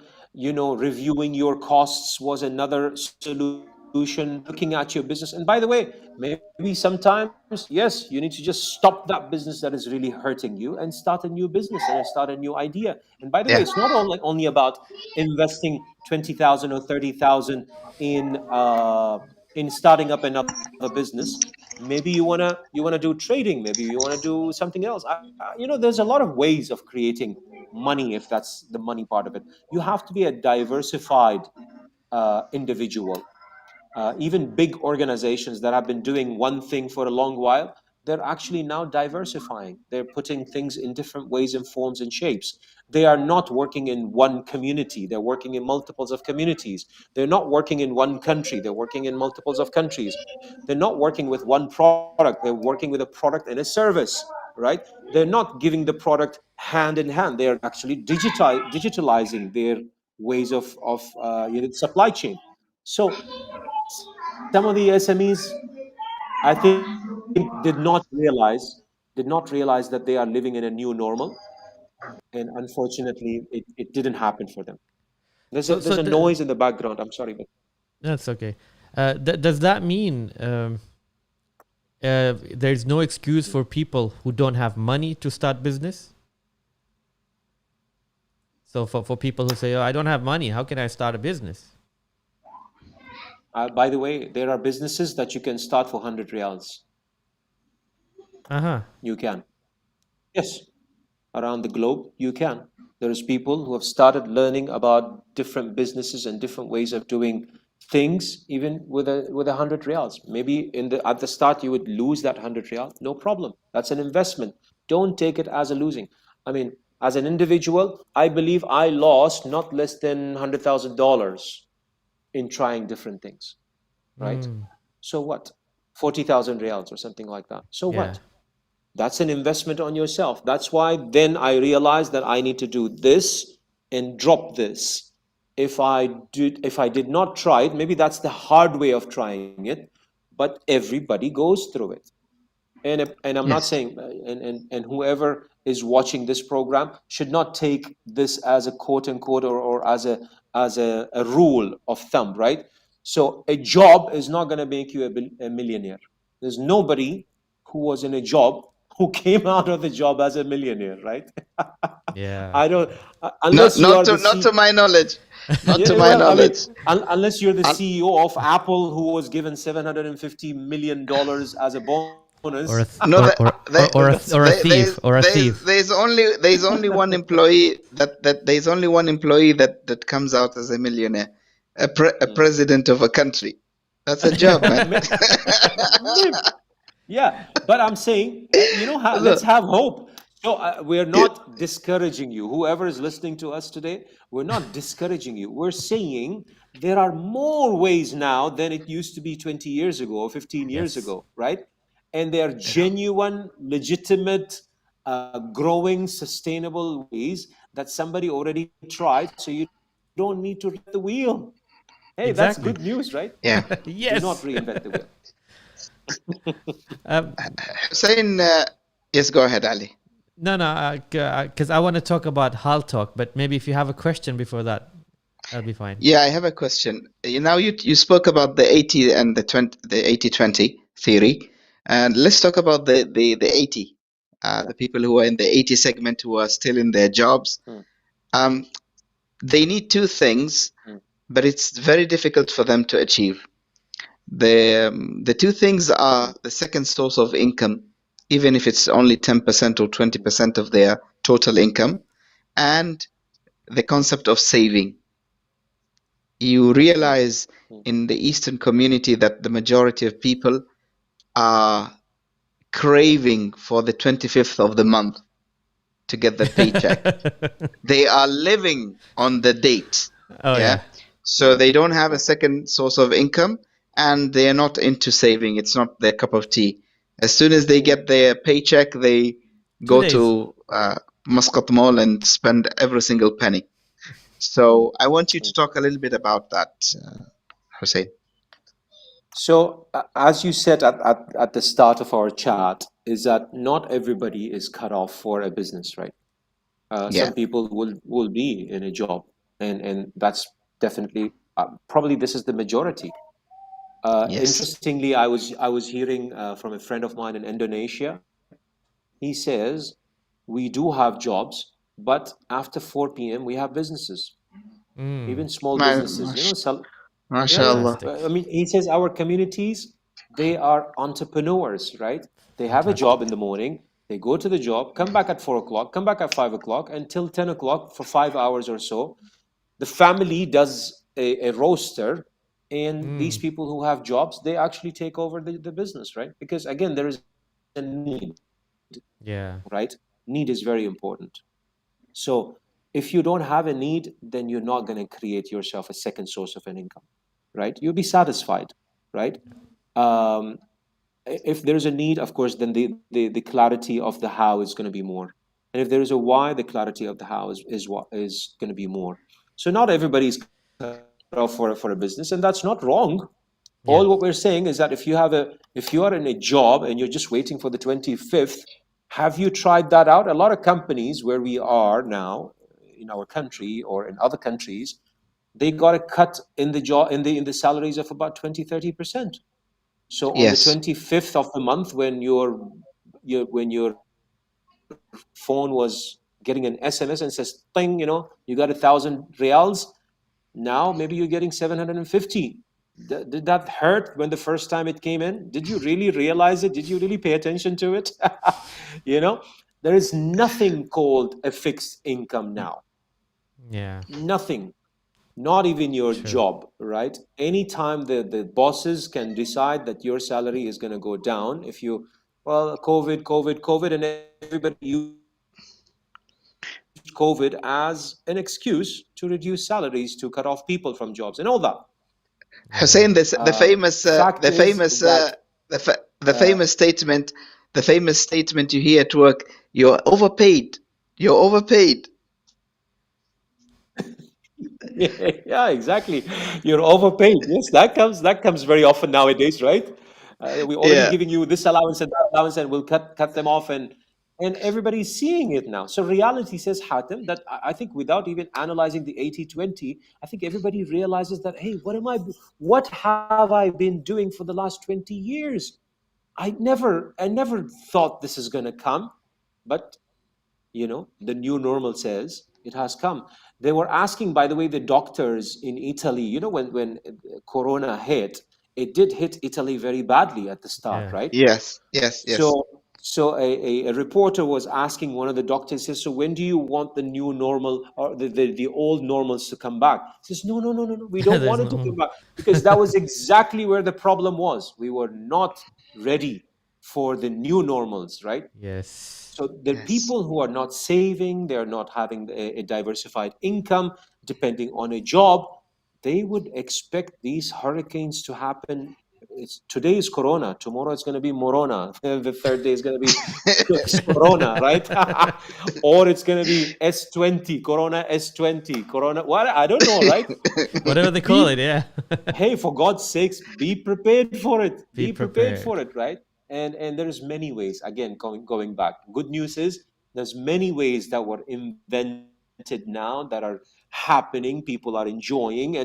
Reviewing your costs was another solution. Looking at your business, and by the way, maybe sometimes, yes, you need to just stop that business that is really hurting you and start a new business and start a new idea. And by the way, Yeah, it's not only about investing 20,000 or 30,000 in starting up another business. Maybe you wanna do trading. Maybe you wanna do something else. There's a lot of ways of creating money, if that's the money part of it. You have to be a diversified individual. Even big organizations that have been doing one thing for a long while, they're actually now diversifying. They're putting things in different ways and forms and shapes. They are not working in one community, they're working in multiples of communities. They're not working in one country, they're working in multiples of countries. They're not working with one product, they're working with a product and a service, right? They're not giving the product hand in hand, they're actually digitalizing their ways of supply chain. So some of the SMEs, I think, did not realize that they are living in a new normal, and unfortunately, it didn't happen for them. There's a So there's a noise in the background. I'm sorry, but that's okay. Does that mean there's no excuse for people who don't have money to start business? So for people who say, "Oh, I don't have money, how can I start a business?" by the way, there are businesses that you can start for 100 riyals. You can. Yes, around the globe, you can. There is people who have started learning about different businesses and different ways of doing things, even with 100 riyals. Maybe at the start you would lose that 100 riyal. No problem. That's an investment. Don't take it as a losing. I mean, as an individual, I believe I lost not less than $100,000 in trying different things, right? So what? 40,000 riyals or something like that. So what? That's an investment on yourself. That's why then I realized that I need to do this and drop this. If I did not try it, maybe that's the hard way of trying it, but everybody goes through it. And I'm not Yes. saying, and whoever is watching this program should not take this as a quote unquote or as a rule of thumb, right? So a job is not going to make you a millionaire. There's nobody who was in a job who came out of the job as a millionaire, right? Yeah. I don't, Not unless you not are to the not to my knowledge. Not to yeah, my well, I mean, knowledge. unless you're the Un- CEO of Apple who was given $750 million as a bonus, Or a no, that they, that's or a they, thief or a thief. there's only one employee there's only one employee that comes out as a millionaire, a president of a country. That's a job, man. maybe. Yeah, but I'm saying, let's Look, have hope. So we're it, not discouraging you. Whoever is listening to us today, we're not discouraging you. We're saying there are more ways now than it used to be 20 years ago or 15 years Yes. ago, right? And they are genuine, legitimate, growing, sustainable ways that somebody already tried. So you don't need to reinvent the wheel. Hey, that's Exactly. good news, right? yeah. Do not Yes. reinvent the wheel. um, Hussein, yes, go ahead, Ali. no, because I want to talk about Hal talk, but maybe if you have a question before that, that'll be fine. Yeah, I have a question. You spoke about the 80 and the 20, the 80-20 theory, and let's talk about the 80, the people who are in the 80 segment who are still in their jobs. Um, they need two things, but it's very difficult for them to achieve. The two things are the second source of income, even if it's only 10% or 20% of their total income, and the concept of saving. You realize in the Eastern community that the majority of people are craving for the 25th of the month to get the paycheck. They are living on the date. Oh yeah. So they don't have a second source of income and they are not into saving. It's not their cup of tea. As soon as they get their paycheck, they 2 go days. to Muscat Mall and spend every single penny. So I want you to talk a little bit about that, Hussein. So, as you said at the start of our chat, is that not everybody is cut off for a business, right? Yeah. Some people will be in a job, and that's definitely probably this is the majority. Yes. Interestingly, I was hearing from a friend of mine in Indonesia. He says we do have jobs, but after 4 p.m. we have businesses, even small businesses. Yeah, yeah. MashaAllah. Fantastic. I mean, he says our communities, they are entrepreneurs, right? They have a Fantastic. job in the morning, they go to the job, come back at 4 o'clock, come back at 5 o'clock until 10 o'clock for 5 hours or so. The family does a roster, and these people who have jobs, they actually take over the business, right? Because again, there is a need, Yeah. right? Need is very important. So if you don't have a need, then you're not going to create yourself a second source of an income, right? You'll be satisfied, right? Um, if there's a need, of course, then the clarity of the how is going to be more. And if there is a why, the clarity of the how is what is going to be more. So not everybody is cut of for a business, and that's not wrong. Yeah. All what we're saying is that if you are in a job and you're just waiting for the 25th, have you tried that out? A lot of companies where we are now in our country or in other countries, they got a cut in the job in the salaries of about 20-30%. So on the Yes. 25th of the month, when your phone was getting an SMS and says, "Ting, you got 1,000 riyals." Now maybe you're getting 750. Did that hurt when the first time it came in? Did you really realize it? Did you really pay attention to it? There is nothing called a fixed income now. Yeah. Nothing. Not even your True. job, right? Anytime the bosses can decide that your salary is going to go down if you, COVID, and everybody used COVID as an excuse to reduce salaries, to cut off people from jobs and all that. Hussein, the famous statement, you hear at work: "You're overpaid. You're overpaid." Yeah, exactly. You're overpaid. Yes, that comes very often nowadays, right? We're already giving you this allowance and that allowance, and we'll cut them off, and everybody's seeing it now. So reality says, Hatim, that I think without even analyzing the 80-20, I think everybody realizes that, hey, what have I been doing for the last 20 years? I never thought this is going to come, but the new normal says it has come. They were asking, by the way, the doctors in Italy, when Corona hit, it did hit Italy very badly at the start, right? Yes. So a reporter was asking one of the doctors, says, "So when do you want the new normal or the old normals to come back?" He says, "No, we don't want it to come back," because that was exactly where the problem was. We were not ready for the new normals, right? Yes. So the people who are not saving, they're not having a diversified income, depending on a job, they would expect these hurricanes to happen. Today is Corona, tomorrow it's going to be Morona, the third day is going to be Corona, right? Or it's going to be S20, Corona S20, Corona, what? I don't know, right? Whatever they call it, yeah. Hey, for God's sakes, be prepared for it. Be Be prepared prepared. for it, right? And there's many ways. Again, going back. Good news is there's many ways that were invented now that are happening. People are enjoying,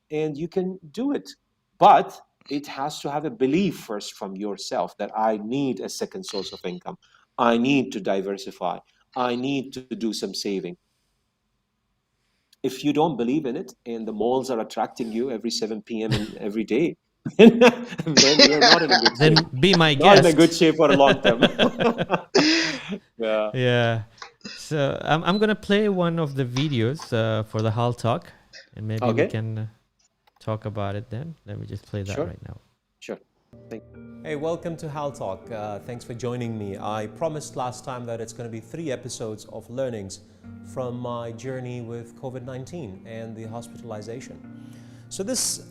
and you can do it. But it has to have a belief first from yourself that I need a second source of income. I need to diversify. I need to do some saving. If you don't believe in it and the malls are attracting you every 7 p.m. and every day, then you're not in a good shape. Then be my Not guest. in a good shape for a long term. Yeah. Yeah. So I'm gonna play one of the videos for the Hal Talk, and maybe we can talk about it then. Let me just play that right now. Sure. Hey, welcome to Hal Talk. Thanks for joining me. I promised last time that it's going to be 3 episodes of learnings from my journey with COVID-19 and the hospitalization. So this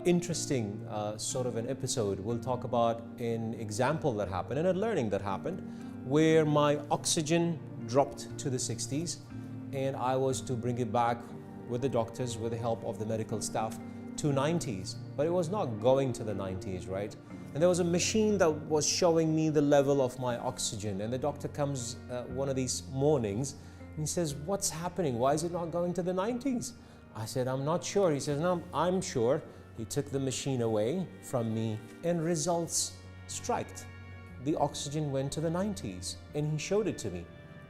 interesting sort of an episode will talk about an example that happened and a learning that happened where my oxygen dropped to the 60s and I was to bring it back with the doctors, with the help of the medical staff, to 90s, but it was not going to the 90s, right? And there was a machine that was showing me the level of my oxygen, and the doctor comes one of these mornings and he says, "What's happening? Why is it not going to the 90s?" I said, "I'm not sure." He says, "No, I'm sure." He took the machine away from me and results striked. The oxygen went to the 90s and he showed it to me.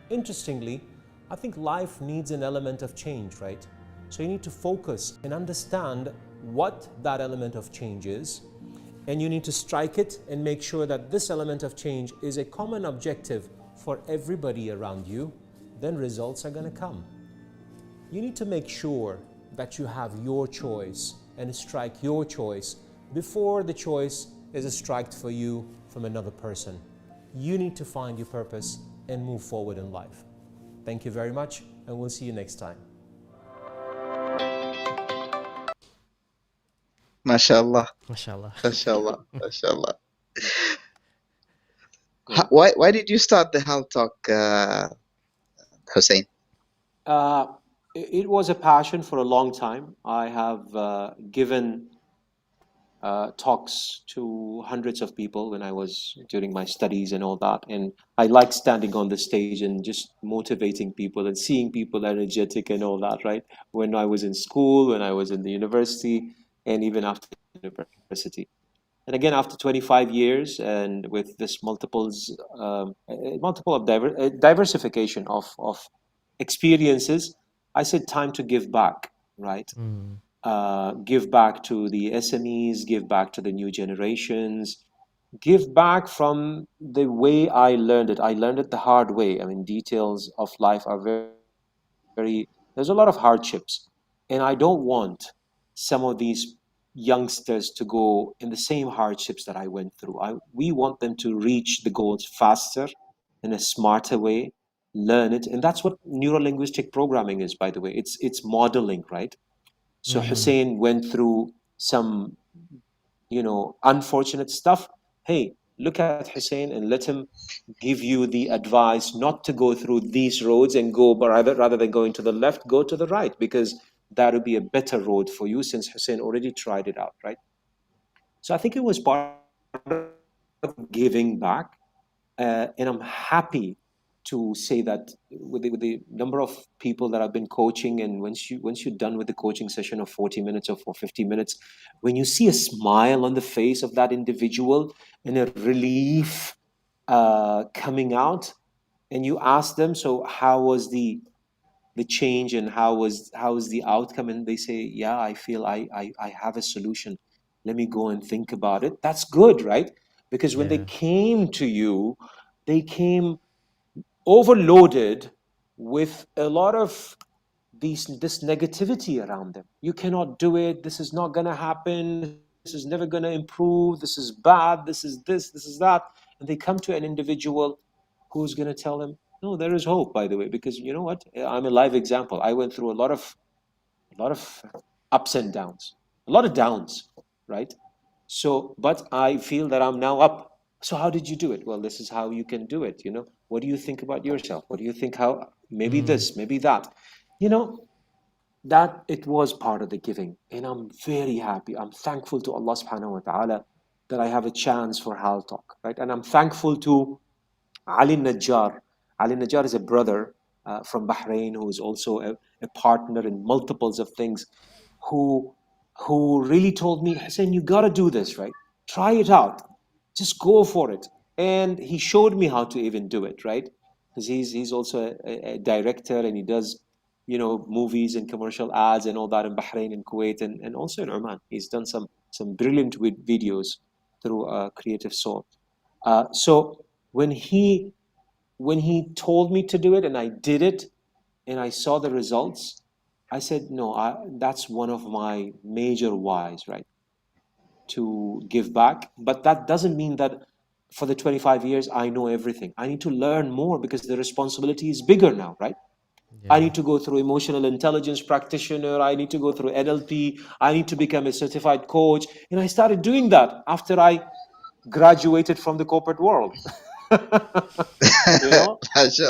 Interestingly, I think life needs an element of change, right? So you need to focus and understand what that element of change is, and you need to strike it and make sure that this element of change is a common objective for everybody around you, then results are going to come. You need to make sure that you have your choice and strike your choice before the choice is striked for you from another person. You need to find your purpose and move forward in life. Thank you very much, and we'll see you next time. MashaAllah. MashaAllah. MashaAllah. MashaAllah. Why did you start the Hal Talk, Hussein? it was a passion for a long time. I have given talks to hundreds of people when I was during my studies and all that. And I like standing on the stage and just motivating people and seeing people energetic and all that, right? When I was in school, when I was in the university, and even after university. And again, after 25 years and with this multiple of diversification of experiences, I said time to give back, right? Give back to the SMEs, give back to the new generations, give back from the way I learned it. I learned it the hard way. I mean, details of life are there's a lot of hardships. And I don't want some of these youngsters to go in the same hardships that I went through. We want them to reach the goals faster, in a smarter way, learn it. And that's what neuro-linguistic programming is, by the way. It's modeling, right? So Hussein went through some, unfortunate stuff. Hey, look at Hussein and let him give you the advice not to go through these roads and go, but rather than going to the left, go to the right, because that would be a better road for you since Hussein already tried it out, right? So I think it was part of giving back. And I'm happy to say that with the number of people that I've been coaching, and once you're done with the coaching session of 40 minutes or for 50 minutes, when you see a smile on the face of that individual and a relief coming out, and you ask them, so how was the change and how was the outcome, and they say, yeah, I feel I have a solution, let me go and think about it. That's good, right? Because when they Yeah. came to you, they came overloaded with a lot of this negativity around them. You cannot do it, this is not going to happen, this is never going to improve, this is bad, this is that. And they come to an individual who's going to tell them, no, there is hope, by the way, because you know what, I'm a live example. I went through a lot of ups and downs, a lot of downs, right? So, but I feel that I'm now up. So how did you do it? Well, this is how you can do it. What do you think about yourself? What do you think, how, maybe this, maybe that, you know, that it was part of the giving. And I'm very happy. I'm thankful to Allah subhanahu wa ta'ala that I have a chance for Hal Talk, right? And I'm thankful to Ali Najjar. Ali Najjar is a brother from Bahrain who is also a partner in multiples of things, who really told me, Hussein, you got to do this, right? Try it out. Just go for it. And he showed me how to even do it, right? Because he's also a director, and he does, movies and commercial ads and all that in Bahrain and Kuwait and also in Oman. He's done some brilliant videos through Creative Soul. So when he told me to do it and I did it and I saw the results, I said, no, that's one of my major whys, right? To give back. But that doesn't mean that for the 25 years I know everything. I need to learn more because the responsibility is bigger now, right? Yeah. I need to go through emotional intelligence practitioner. I need to go through NLP. I need to become a certified coach. And I started doing that after I graduated from the corporate world.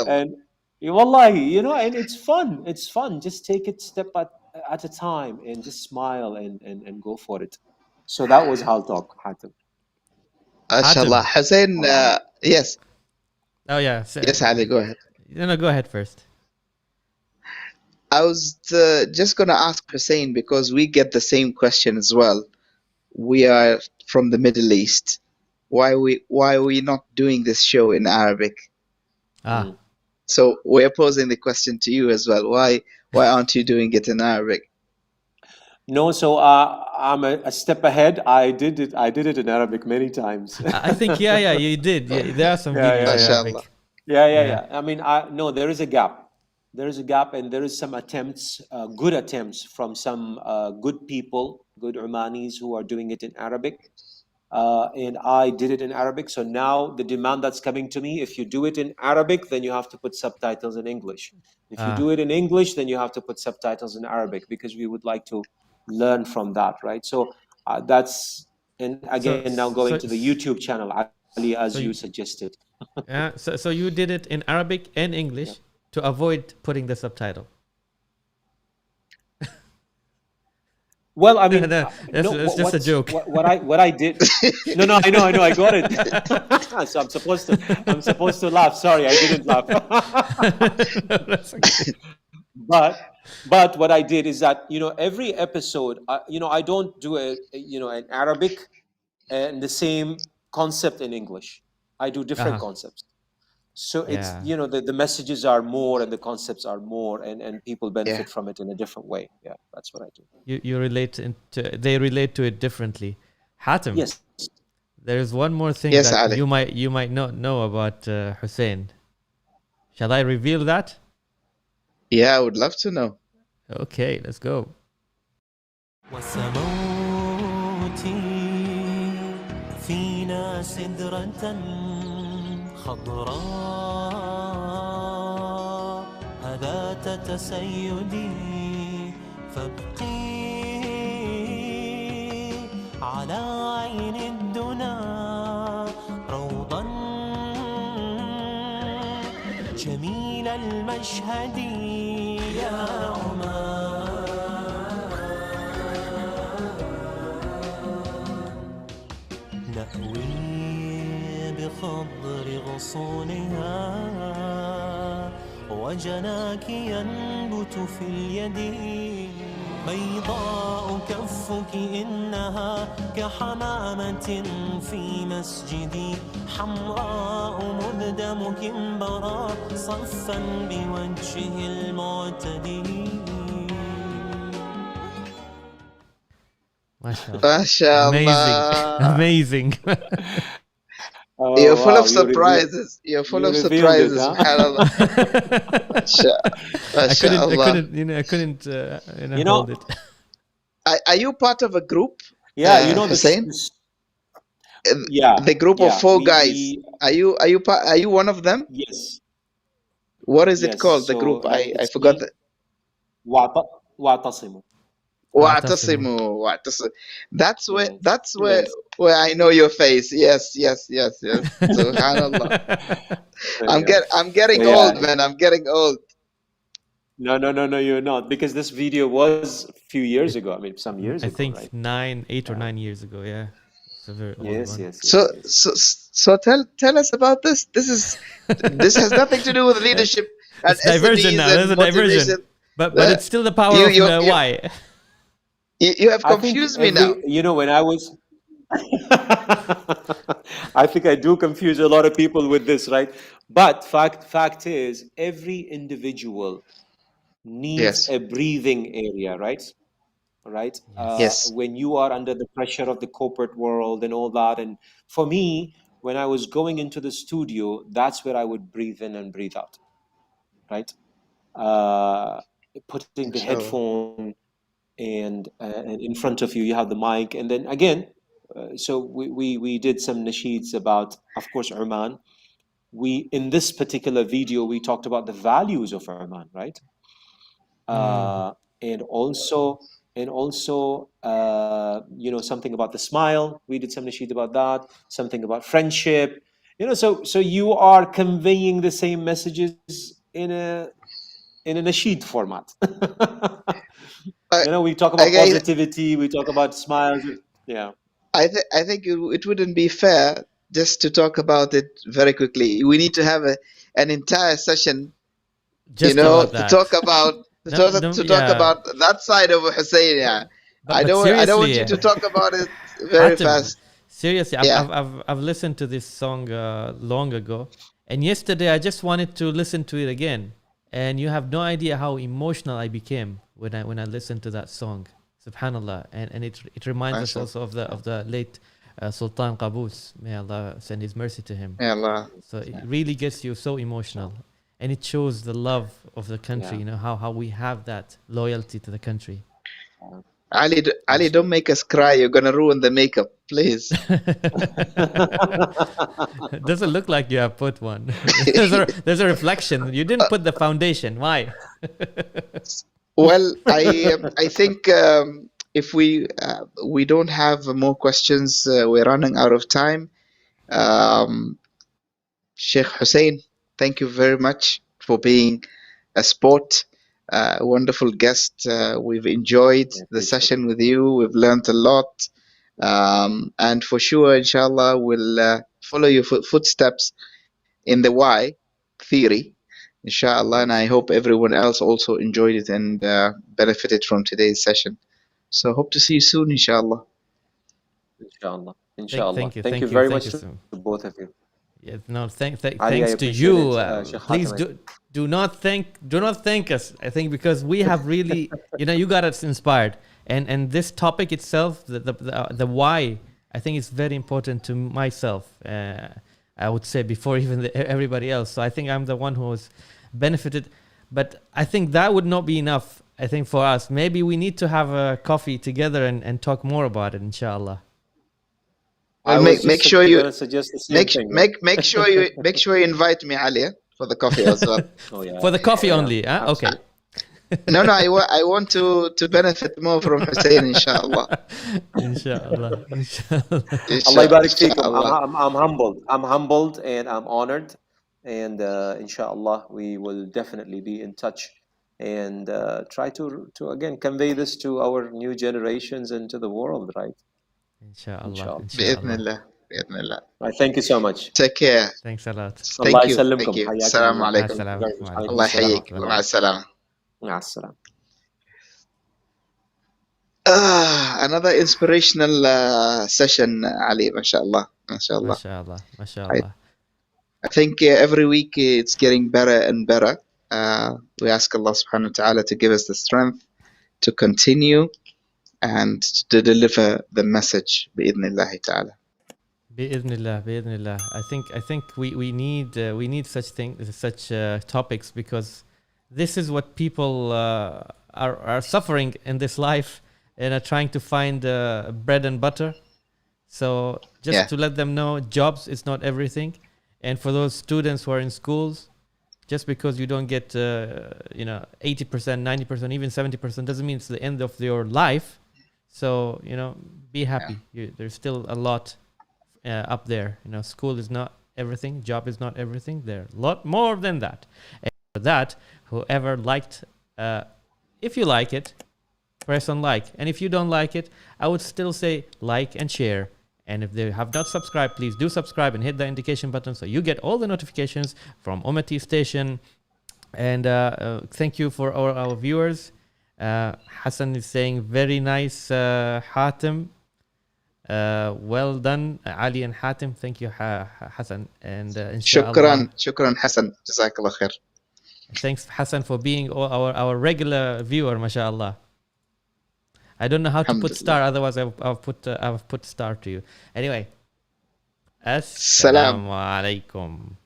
And wallahi, and it's fun. It's fun. Just take it step at a time and just smile and go for it. So that was Hal Talk, Hatim. MashaAllah. Hussein, yes. Oh yeah. Yes, Ali, go ahead. No, go ahead first. I was just going to ask Hussein, because we get the same question as well. We are from the Middle East. Why are we not doing this show in Arabic? So we're posing the question to you as well. Why aren't you doing it in Arabic? No, so I'm a step ahead. I did it in Arabic many times. I think yeah, you did. Yeah, there are some videos in Arabic. Yeah. I mean, no, there is a gap. There is a gap, and there is some attempts, good attempts from some good people, good Omanis who are doing it in Arabic. And I did it in Arabic. So now the demand that's coming to me, if you do it in Arabic, then you have to put subtitles in English. If you do it in English, then you have to put subtitles in Arabic, because we would like to learn from that, right? So that's, and again, now going to the YouTube channel, Ali, as you suggested. So you did it in Arabic and English to avoid putting the subtitle. Well, I mean, No, no. it's just a joke. What I did? No, no, I know, I got it. So I'm supposed to laugh. Sorry, I didn't laugh. That's okay. But what I did is that, every episode, I don't do an Arabic and the same concept in English. I do different Uh-huh. concepts. So it's, Yeah. the messages are more and the concepts are more, and people Yeah. benefit from it in a different way. Yeah, that's what I do. You relate they relate to it differently. Hatim, Yes. there's one more thing Yes, that Ali. you might not know about Hussein. Shall I reveal that? Yeah, I would love to know. Okay, let's go. وسموتي فينا سدرة خضراء أذات تسيدي فابقي على عين الدنا روضا جميل المشهد يا عمان نأوي بخضر غصونها وجناك ينبت في اليد بيضاء كفك إنها كحمامة في مسجدي حمراء مذ كمبرا صفا بوجهه المعتدي MashaAllah. Amazing. Oh, You're full wow, of surprises. You're full of revealed it, surprises, huh? subhanallah. I couldn't know, hold it. Are you part of a group? Yeah, Hussein? Yeah, The group of four guys. Are you one of them? Yes. What is it Yes, called? The so, group? I it's forgot. me. واعتصموا. Wa'tasimu. That's where Yes. where I know your face. Yes. Subhanallah. I'm getting Yeah. old, man. I'm getting old. No, you're not, because this video was a few years ago. I mean, some years I ago, think right? 8 or 9 years ago. Yeah, it's a very old Yes, one. yes. So tell us about this. This has nothing to do with leadership and It's diversion SMEs now. and There's a diversion, motivation. but it's still the power of why. You have I think confused me now. when I was, I think I do confuse a lot of people with this, right? But fact is, every individual needs Yes. a breathing area, right? Right? Yes. When you are under the pressure of the corporate world and all that. And for me, when I was going into the studio, that's where I would breathe in and breathe out, right? Putting the headphone and in front of you, you have the mic. And then again, so we did some nasheeds about, of course, Oman. In this particular video, we talked about the values of Oman, right? And also, something about the smile. We did some nasheed about that. Something about friendship. So you are conveying the same messages in a nasheed format. We talk about positivity. We talk about smiles. Yeah. I think it wouldn't be fair just to talk about it very quickly. We need to have an entire session, Just about that. to talk about about that side of Hussein. Yeah, I don't want you to talk about it very fast. Seriously, I've listened to this song long ago, and yesterday I just wanted to listen to it again. And you have no idea how emotional I became when I listened to that song. Subhanallah, and it reminds us also of the late Sultan Qaboos. May Allah send His mercy to him. May Allah. So it really gets you so emotional, and it shows the love of the country. Yeah. How we have that loyalty to the country. Ali, don't make us cry. You're gonna ruin the makeup, please. It doesn't look like you have put one. There's a reflection. You didn't put the foundation. Why? Well, I think if we don't have more questions, we're running out of time. Sheikh Hussein, thank you very much for being a sport. wonderful guest. We've enjoyed the session with you. We've learned a lot. And for sure, inshallah, we'll follow your footsteps in the why theory, inshallah. And I hope everyone else also enjoyed it and benefited from today's session. So hope to see you soon, inshallah. Inshallah. Inshallah. Thank you. Thank you very much to both of you. Yeah, no, Ali, thanks I to appreciate you. it. Sheikh Please Hatim, do not thank us. I think because we have really, you got us inspired, and this topic itself, the why, I think it's very important to myself. I would say before even everybody else. So I think I'm the one who has benefited, but I think that would not be enough. I think for us, maybe we need to have a coffee together and talk more about it, inshallah. Well, make sure you suggest the same thing. make sure you invite me, Ali, for the coffee as well. Oh, yeah. For the coffee only, huh? Okay. No, I want to benefit more from Hussein, inshallah. Inshallah. Allah yabarak feekum. I'm humbled and I'm honored, and inshallah we will definitely be in touch and try to again convey this to our new generations and to the world, right? Inshallah. Bi'idhnillah. Bi'idhnillah. Right, thank you so much. Take care. Thanks a lot. Thank you. Thank you. Assalamu alaikum. Allah yahayik. Ma'as-salam. Ma'as-salam. Another inspirational session, Ali, mashallah. Mashallah. I think every week it's getting better and better. We ask Allah subhanahu wa ta'ala to give us the strength to continue and to deliver the message bi'idhnillahi ta'ala. Bi'idhnillah. I think we need such topics, because this is what people are suffering in this life and are trying to find bread and butter. So just to let them know, jobs is not everything. And for those students who are in schools, just because you don't get 80%, 90%, even 70% doesn't mean it's the end of your life. So be happy. There's still a lot up there. School is not everything. Job is not everything. There's a lot more than that. And for that, whoever liked, if you like it, press on like. And if you don't like it, I would still say like and share. And if they have not subscribed, please do subscribe and hit the indication button so you get all the notifications from UMMATI station. And thank you for our viewers. Hassan is saying very nice, Hatim. Well done, Ali and Hatim. Thank you, Hassan. And inshallah. Shukran, Hassan. Jazakallah khair. Thanks, Hassan, for being our regular viewer, mashallah. I don't know how to put star, otherwise I've put star to you. Anyway, Assalamu alaikum.